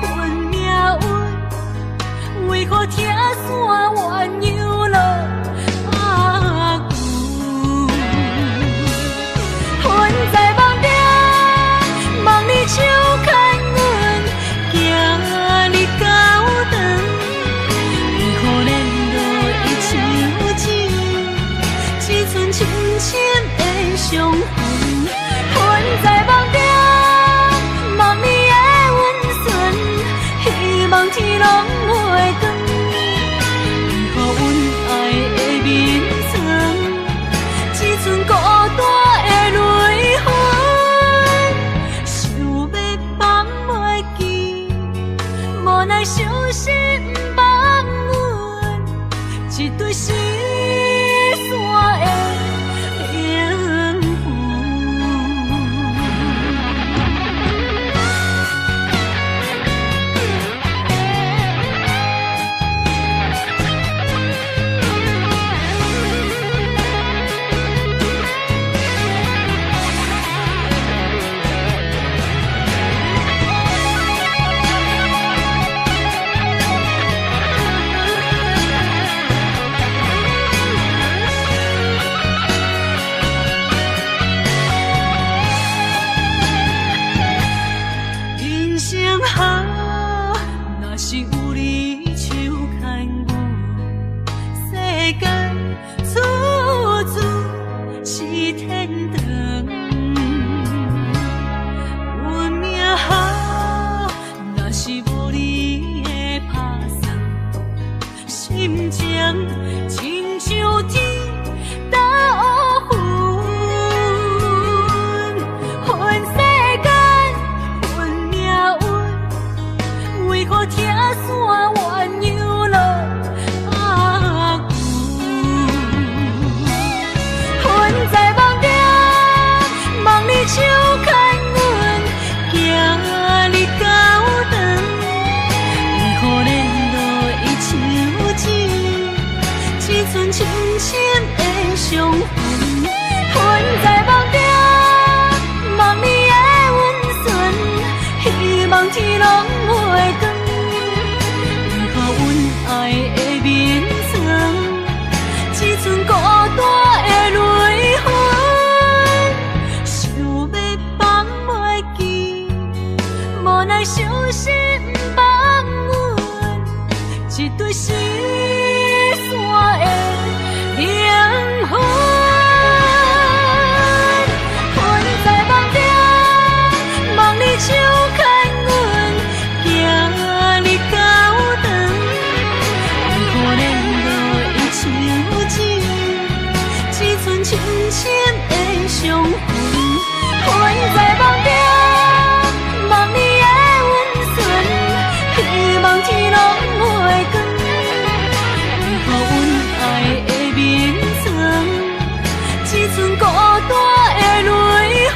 恨命运，为何听线鸳鸯落阿牛？恨在梦中，梦里手牵阮，行日高长。为何咱落一场情，只剩深深的伤痕？恨在梦中，梦里的温存，希望天拢袂光。为何阮爱的眠床，只剩孤单的泪痕？想要放袂记，无奈伤心放阮，一对失散的灵魂。人生好，若是有你手牵阮，世间处处是天堂。运命好，若是无你的打算，心情亲像天打乌云。恨世间，恨命运，为何听线鸳鸯落阿牛？恨在梦中，梦里手牵阮，行日高长。为何咱落一场情，只剩深深的伤痕？恨在梦中，梦里的温存，希望天拢袂光。为何阮爱的眠床，只剩孤单的泪痕？想要放袂记，无奈伤心放阮，一对失散的灵魂。恨在梦中，梦里手牵阮，行日高长。为何咱落一场情，只剩深深的伤痕？恨在梦中，梦里的温存，希望天拢袂光。为何阮爱的眠床，只剩孤单的泪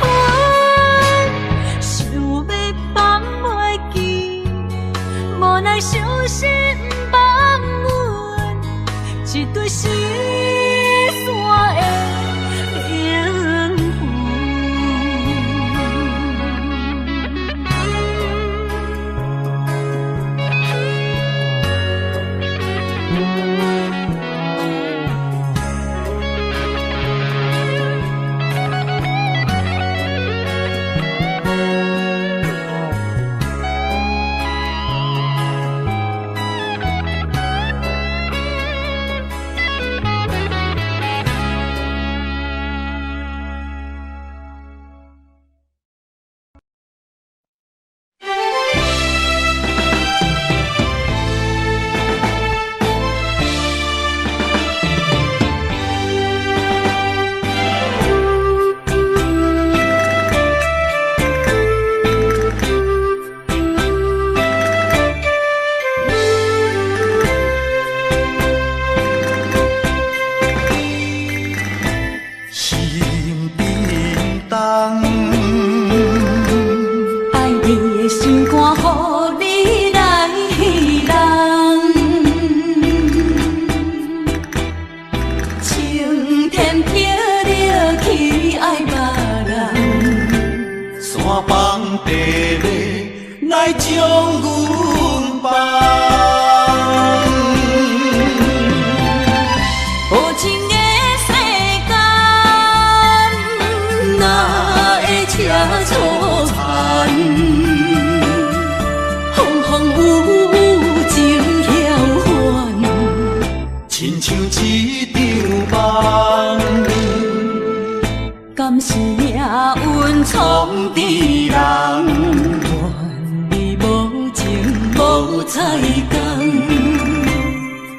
痕？想要放袂记，无奈伤心放阮，一对失散的灵魂。心肝，予你来人。青天霹雳去爱别人，山崩地裂来将阮放。无情的世间，哪会车错残？风风雨雨情晓还，亲像一场梦。敢是命运创治人？愿你无情无彩工，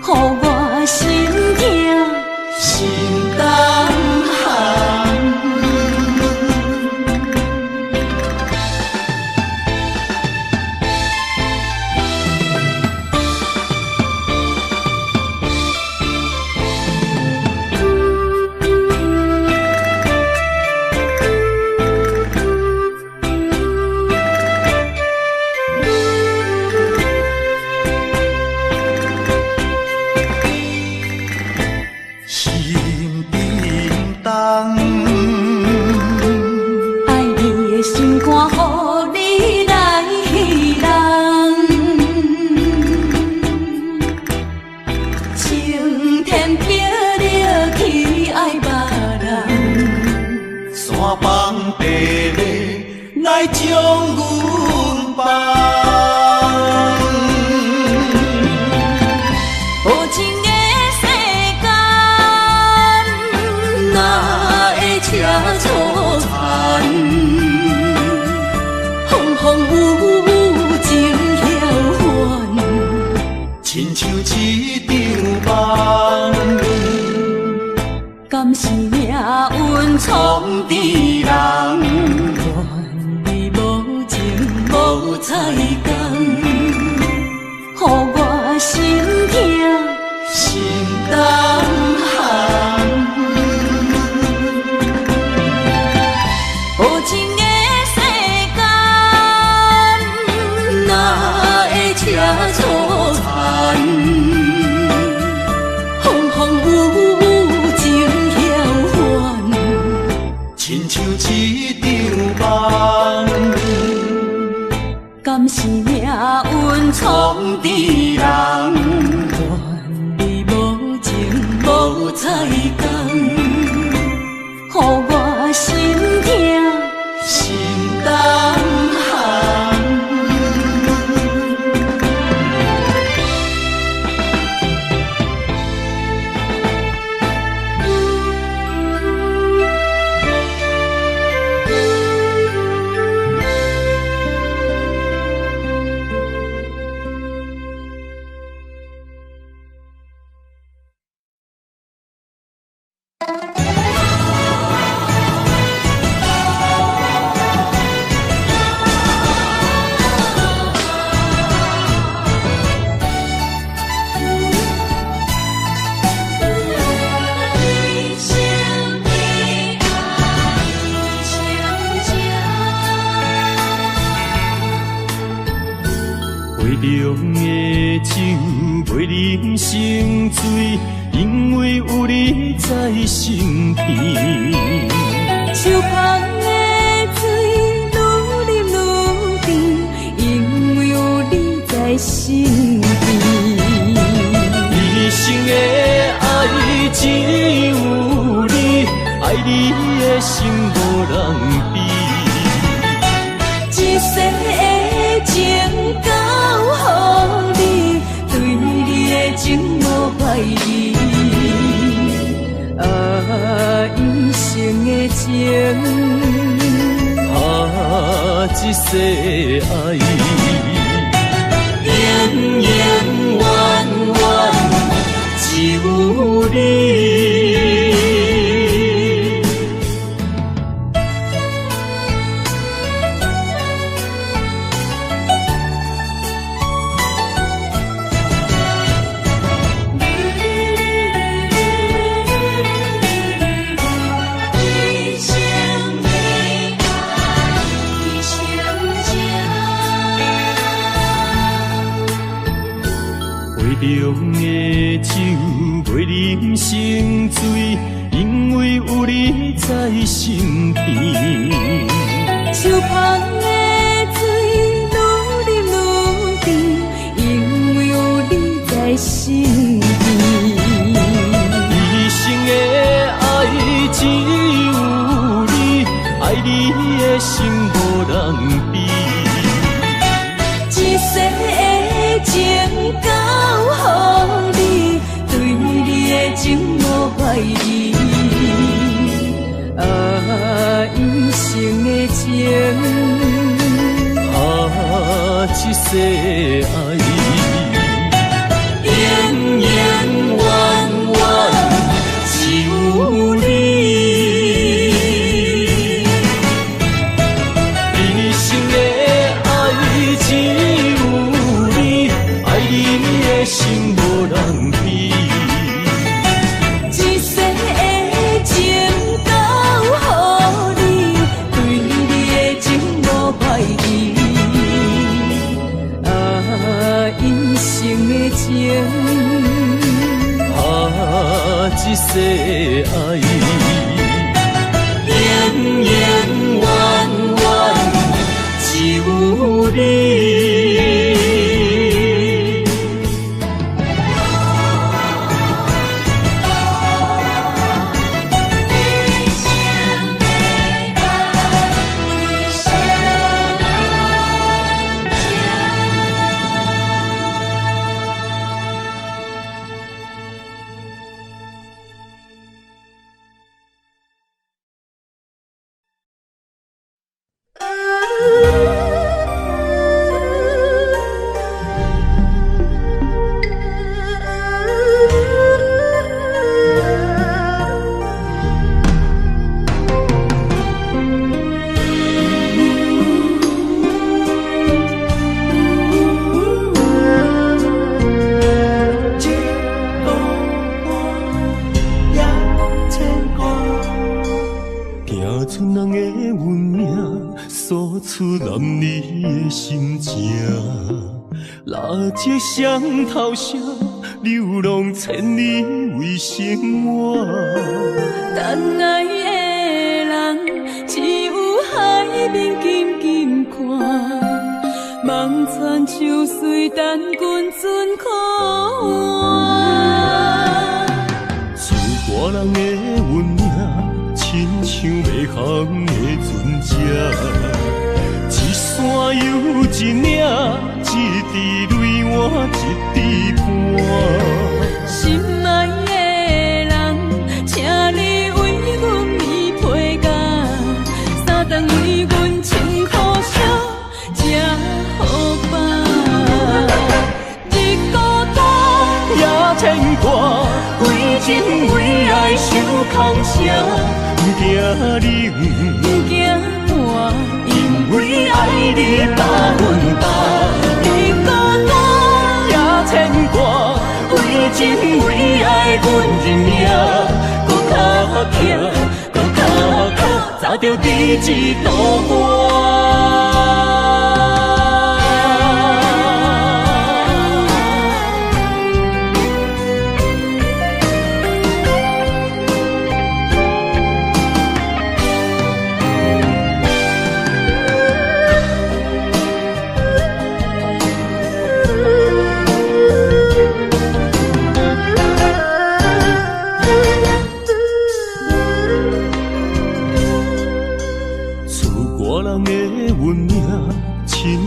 予我心痛心动寒。来将阮放。无情的世间，哪会车错残？风风雨雨情晓还，亲像一场梦。敢是命运创治人？无彩工，予我心痛心动寒。无情的世间，哪会车错残？风风雨雨情晓还，亲像一场梦。敢是命运创治人？愿你无情无彩工，予我心痛心动寒。浓的酒袂啉成醉，因为有你在身边。手捧的水愈啉愈甜，因为有你在身边。一生的爱只有你，爱你的心无人比。一世的情交予你，对你的情无歹意。一生的情，一世爱，永永远远只有你。中的酒袂啉成醉，因为有你在身边。手捧的水愈啉愈甜，因为有你在身边。一生的爱只有你，爱你的心无人比。一世的情交予你，对你的情无怀疑。一生的情，一世爱，永永远远只有你。一生的爱只有你，爱你的心无人比。一世的情交予你，对你的情无怀疑。一生的情，一世爱，永永远远只有你。这双头蛇流浪千里为生活，但爱的人只有海面静静看，望穿秋水等君尊可换。自我人的运命，亲像袂航的船只，一山又一岭。一滴泪换一滴汗，心爱的人，请你为阮披被甲，三顿为阮穿苦烧，吃好饱。日孤单也牵挂，为情为爱受空伤，不惊冷，不惊寒，因为爱你百分百。牵挂，为情为爱，阮认命，搁较强，搁较靠，走着第一道关。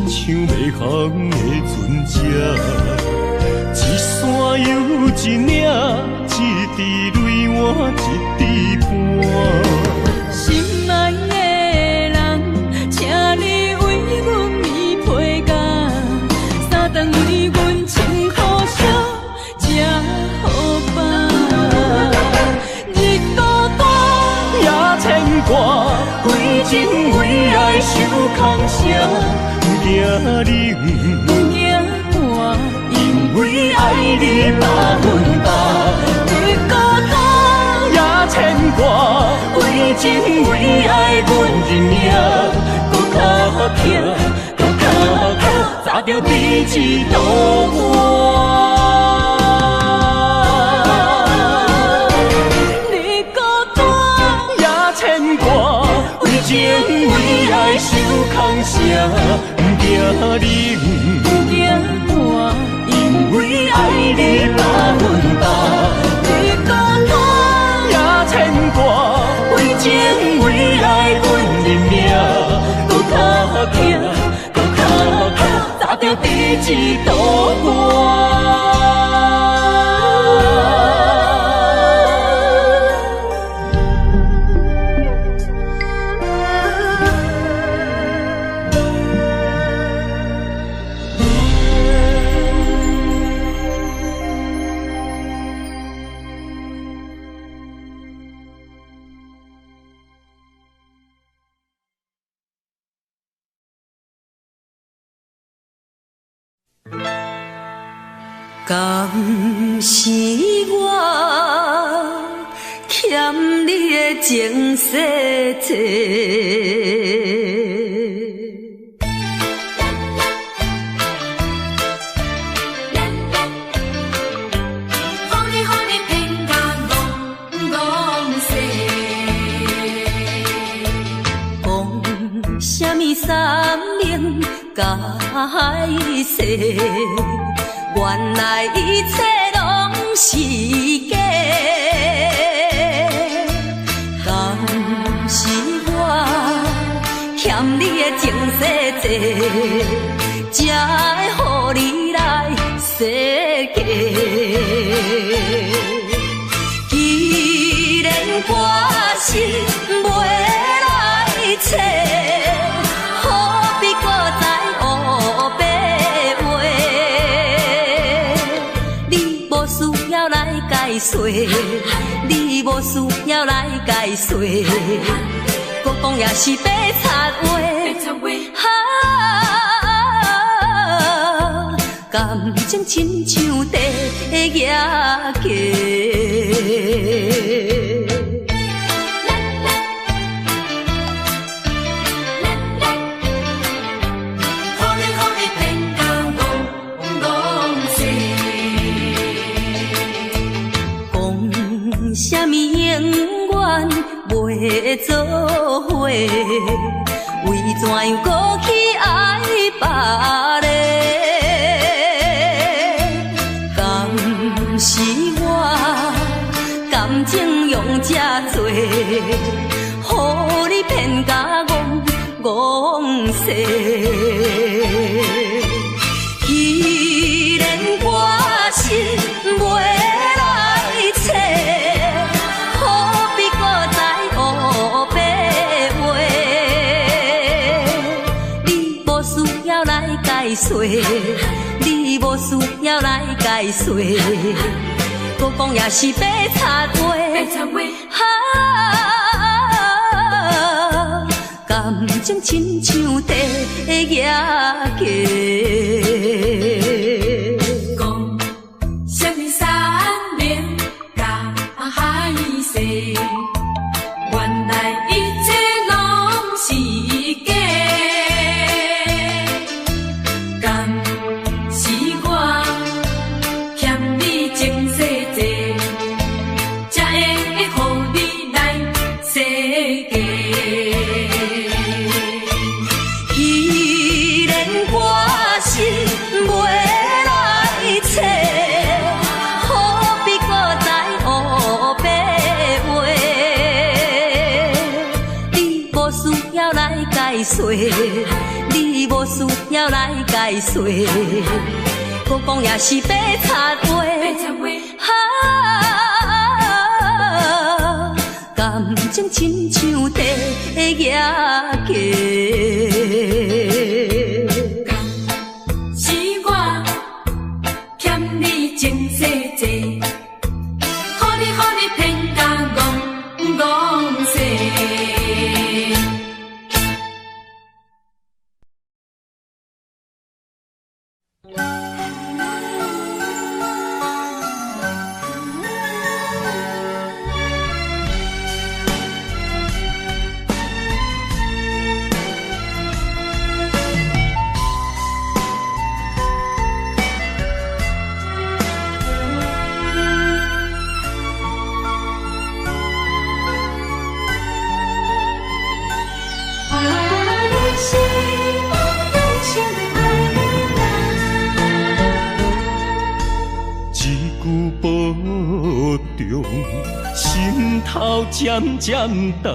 像袂航的船只，一山又一岭，一滴泪换一滴汗。心爱的人，请你为阮披被甲，三顿为阮穿苦烧，吃好饱。日孤单也牵挂，为情为爱受空伤。不惊冷，不惊寒，因为爱你百分百。日孤单也牵挂，为情为爱，阮认命，搁较强，搁较靠，走着第一道关。冷，有惊寒，因为爱你把阮担，你孤单也牵挂，为情为爱阮认命，搁较惊，搁较怕，砸着第一道关。敢是我欠你的情世多，予你偏甲戆讲什么三明解释？原来一切拢是假，敢是我欠你的情世多，才会予你来世界。既然我是袂来找，何必搁再黑白？解说，你无需要来解说，搁讲也是白插话。感情亲像地野鸡，什么永远袂做伙？为怎样搁去爱别个？敢是我感情用这多，予你骗甲戆世？既然我是袂来找，解说，你无需要来解说，搁讲也是白插话。感情亲像地野鸡。讲什么三明甲海誓，原来一切拢是假。解说，你无需要来解说，搁讲也是白插话。感情亲像地野鸡，是我欠你情世多，予你骗甲戆世。是我用心的爱。中，心头渐渐重，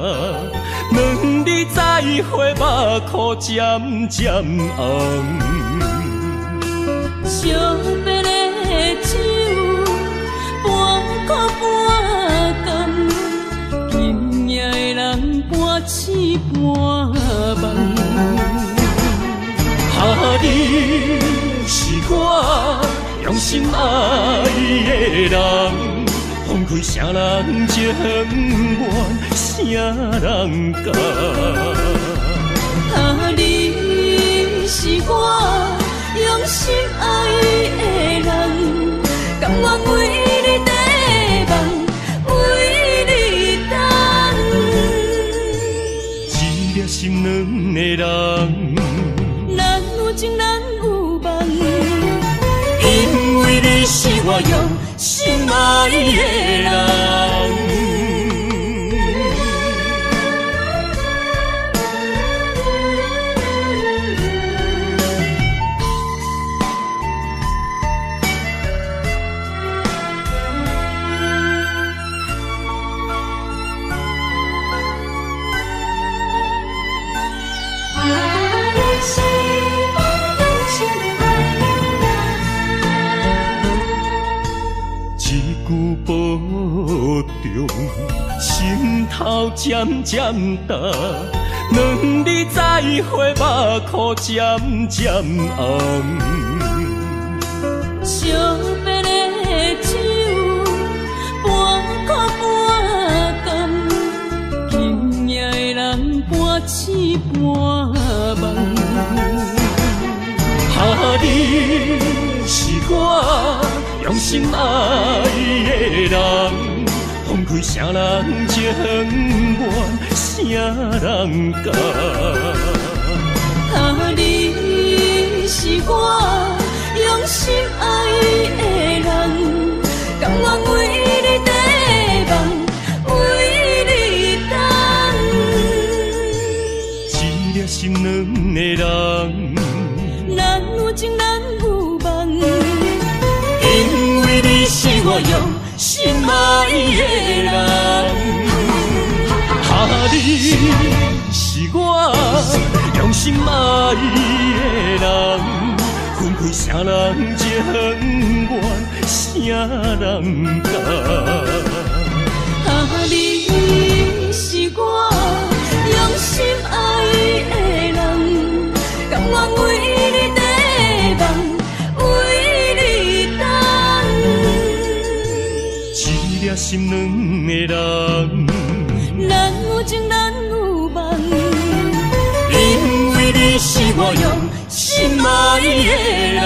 两日再会，目眶渐渐红。惜别的酒，半苦半甘，今夜的人半醒半梦。你是我用心爱的人，放开啥人情愿，啥人甘？你是我用心爱的人，甘愿为你地梦，为你等。一粒心软的人，咱有情咱有梦，因为你是我用心爱的人。保重，心头渐渐重，两日再会，目眶渐渐红。惜别的酒，半苦半甘，今夜的人半醒半梦。你是我用心爱的人，放开啥人情愿，啥人甘？你是我用心爱的人，甘愿为你地梦，为你等。一粒心软的人，咱有情咱有梦，因为你是我用心爱的人。你是我用心爱的人，分开啥人情愿，啥人甘？你是我用心爱的人，甘愿为你地梦，为你等。一粒心软的人，咱有情咱有梦，因为你是我用心爱的人。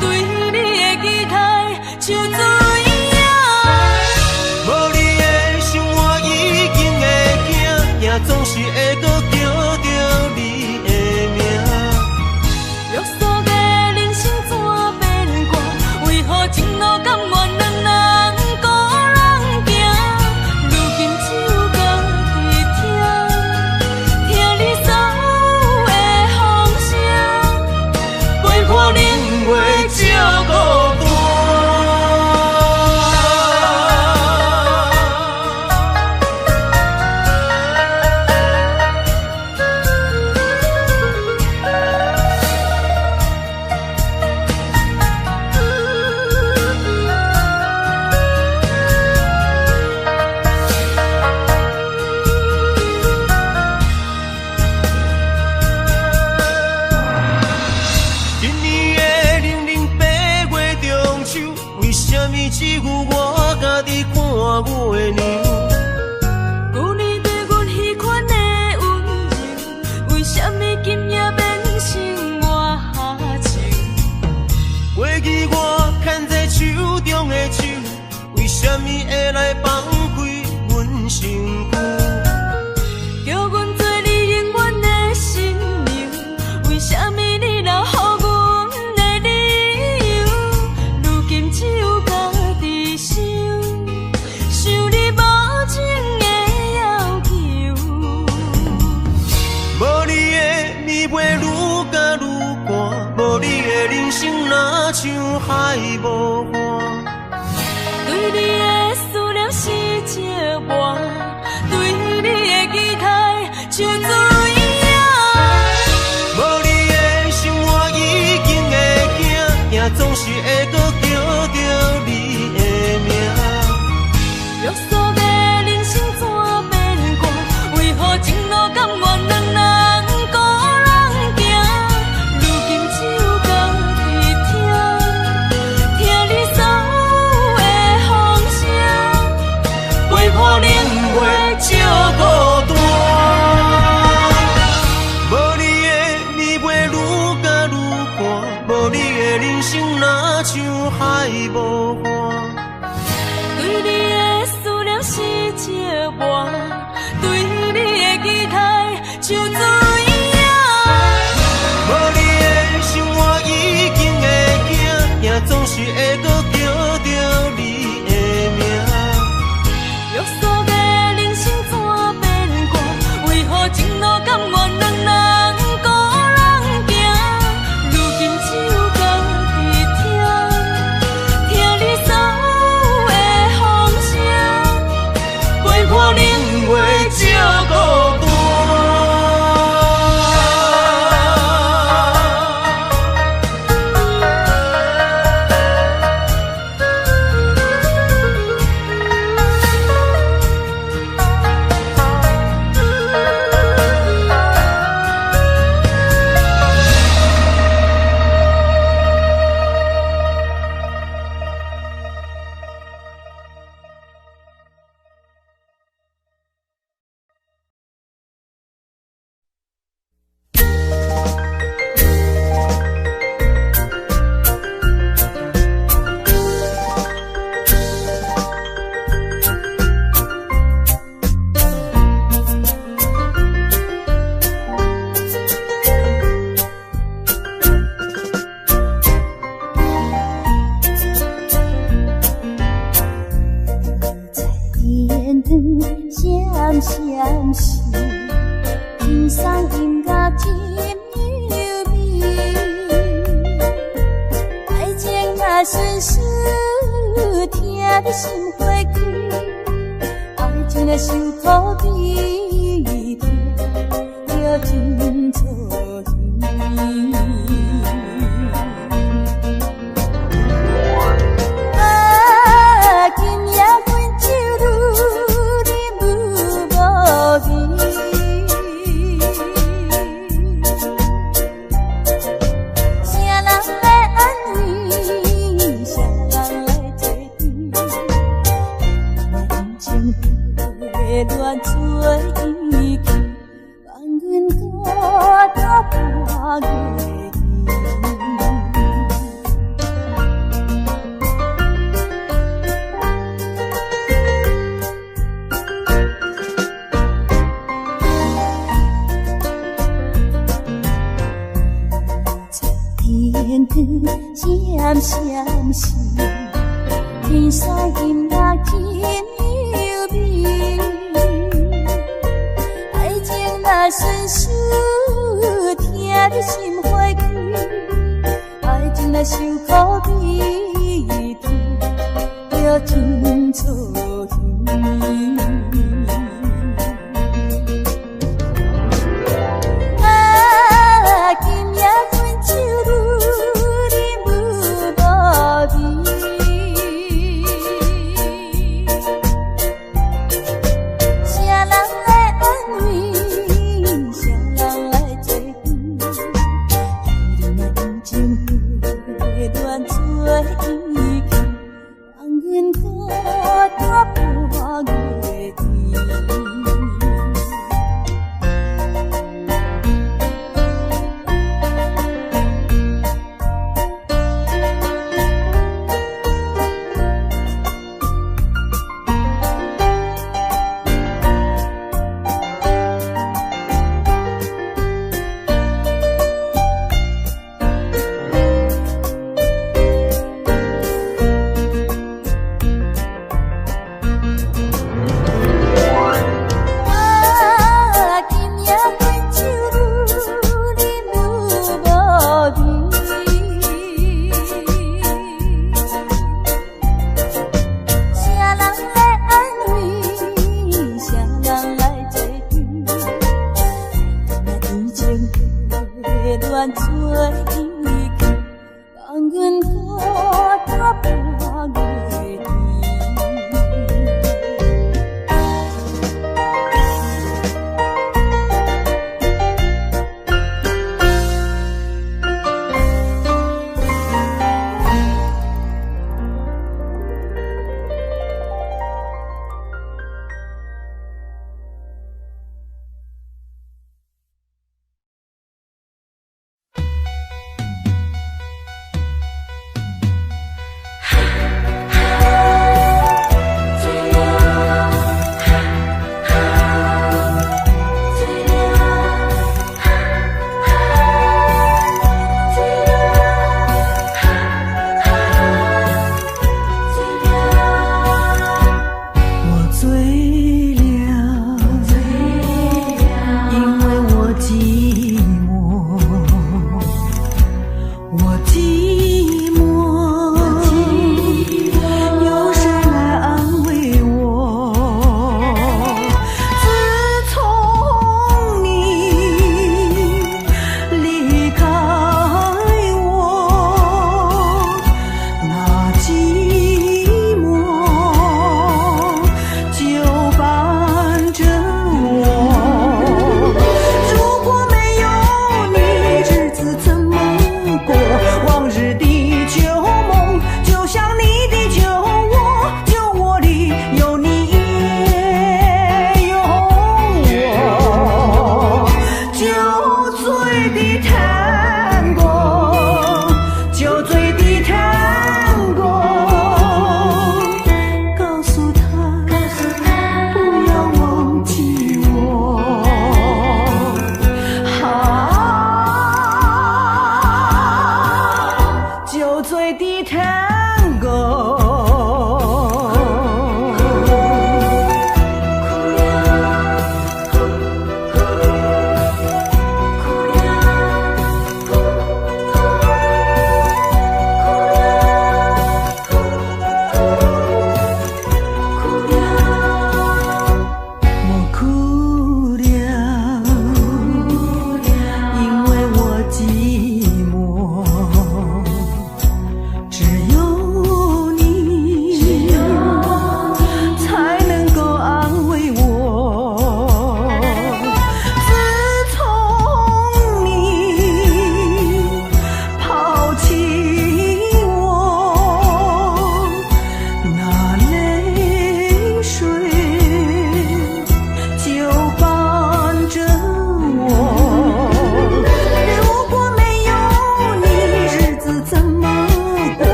对你的期待像水。只有我家己看月亮。旧年对阮彼款的温柔，为什么今夜变成我下情？过去我牵在手中的手，为什么会来放开阮身躯？叫阮做你永远的新娘，为什么你留予阮的理由？如今只有家己想，想你无情的要求。无你的暝袂愈加愈寒，无你的人生若像海无岸。对你的思念是一碗，对你的期待像水影。无你的生活已经会惊，惊总是会搁叫着你的名。约束的人生怎变卦？为何情路甘愿两人孤人行？如今只有家己听，听你所有的风声，陪破冷月照孤单。无你的暝袂愈加愈寒，无你的人生若像海无岸。对你的思念是一碗，对你的期待像水影。无你的生活已经会惊，惊总是会搁叫着你的名。约束的人生怎变卦？为何情路甘愿两人孤人行？如今只有家己听，听你所有的风声，陪破冷月照孤单。闪闪时，天上音乐真优美，爱情若顺顺，听你心花开，爱情若伤苦悲痛，就真错意。乱做意气，望阮孤单半月天光闪闪时，天上音乐真优美。顺顺听你心花开，爱情若伤苦悲痛，就真错意。啊，今夜阮酒愈啉愈无味，谁人来安慰？乱做意气，望阮月甜。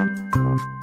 啊。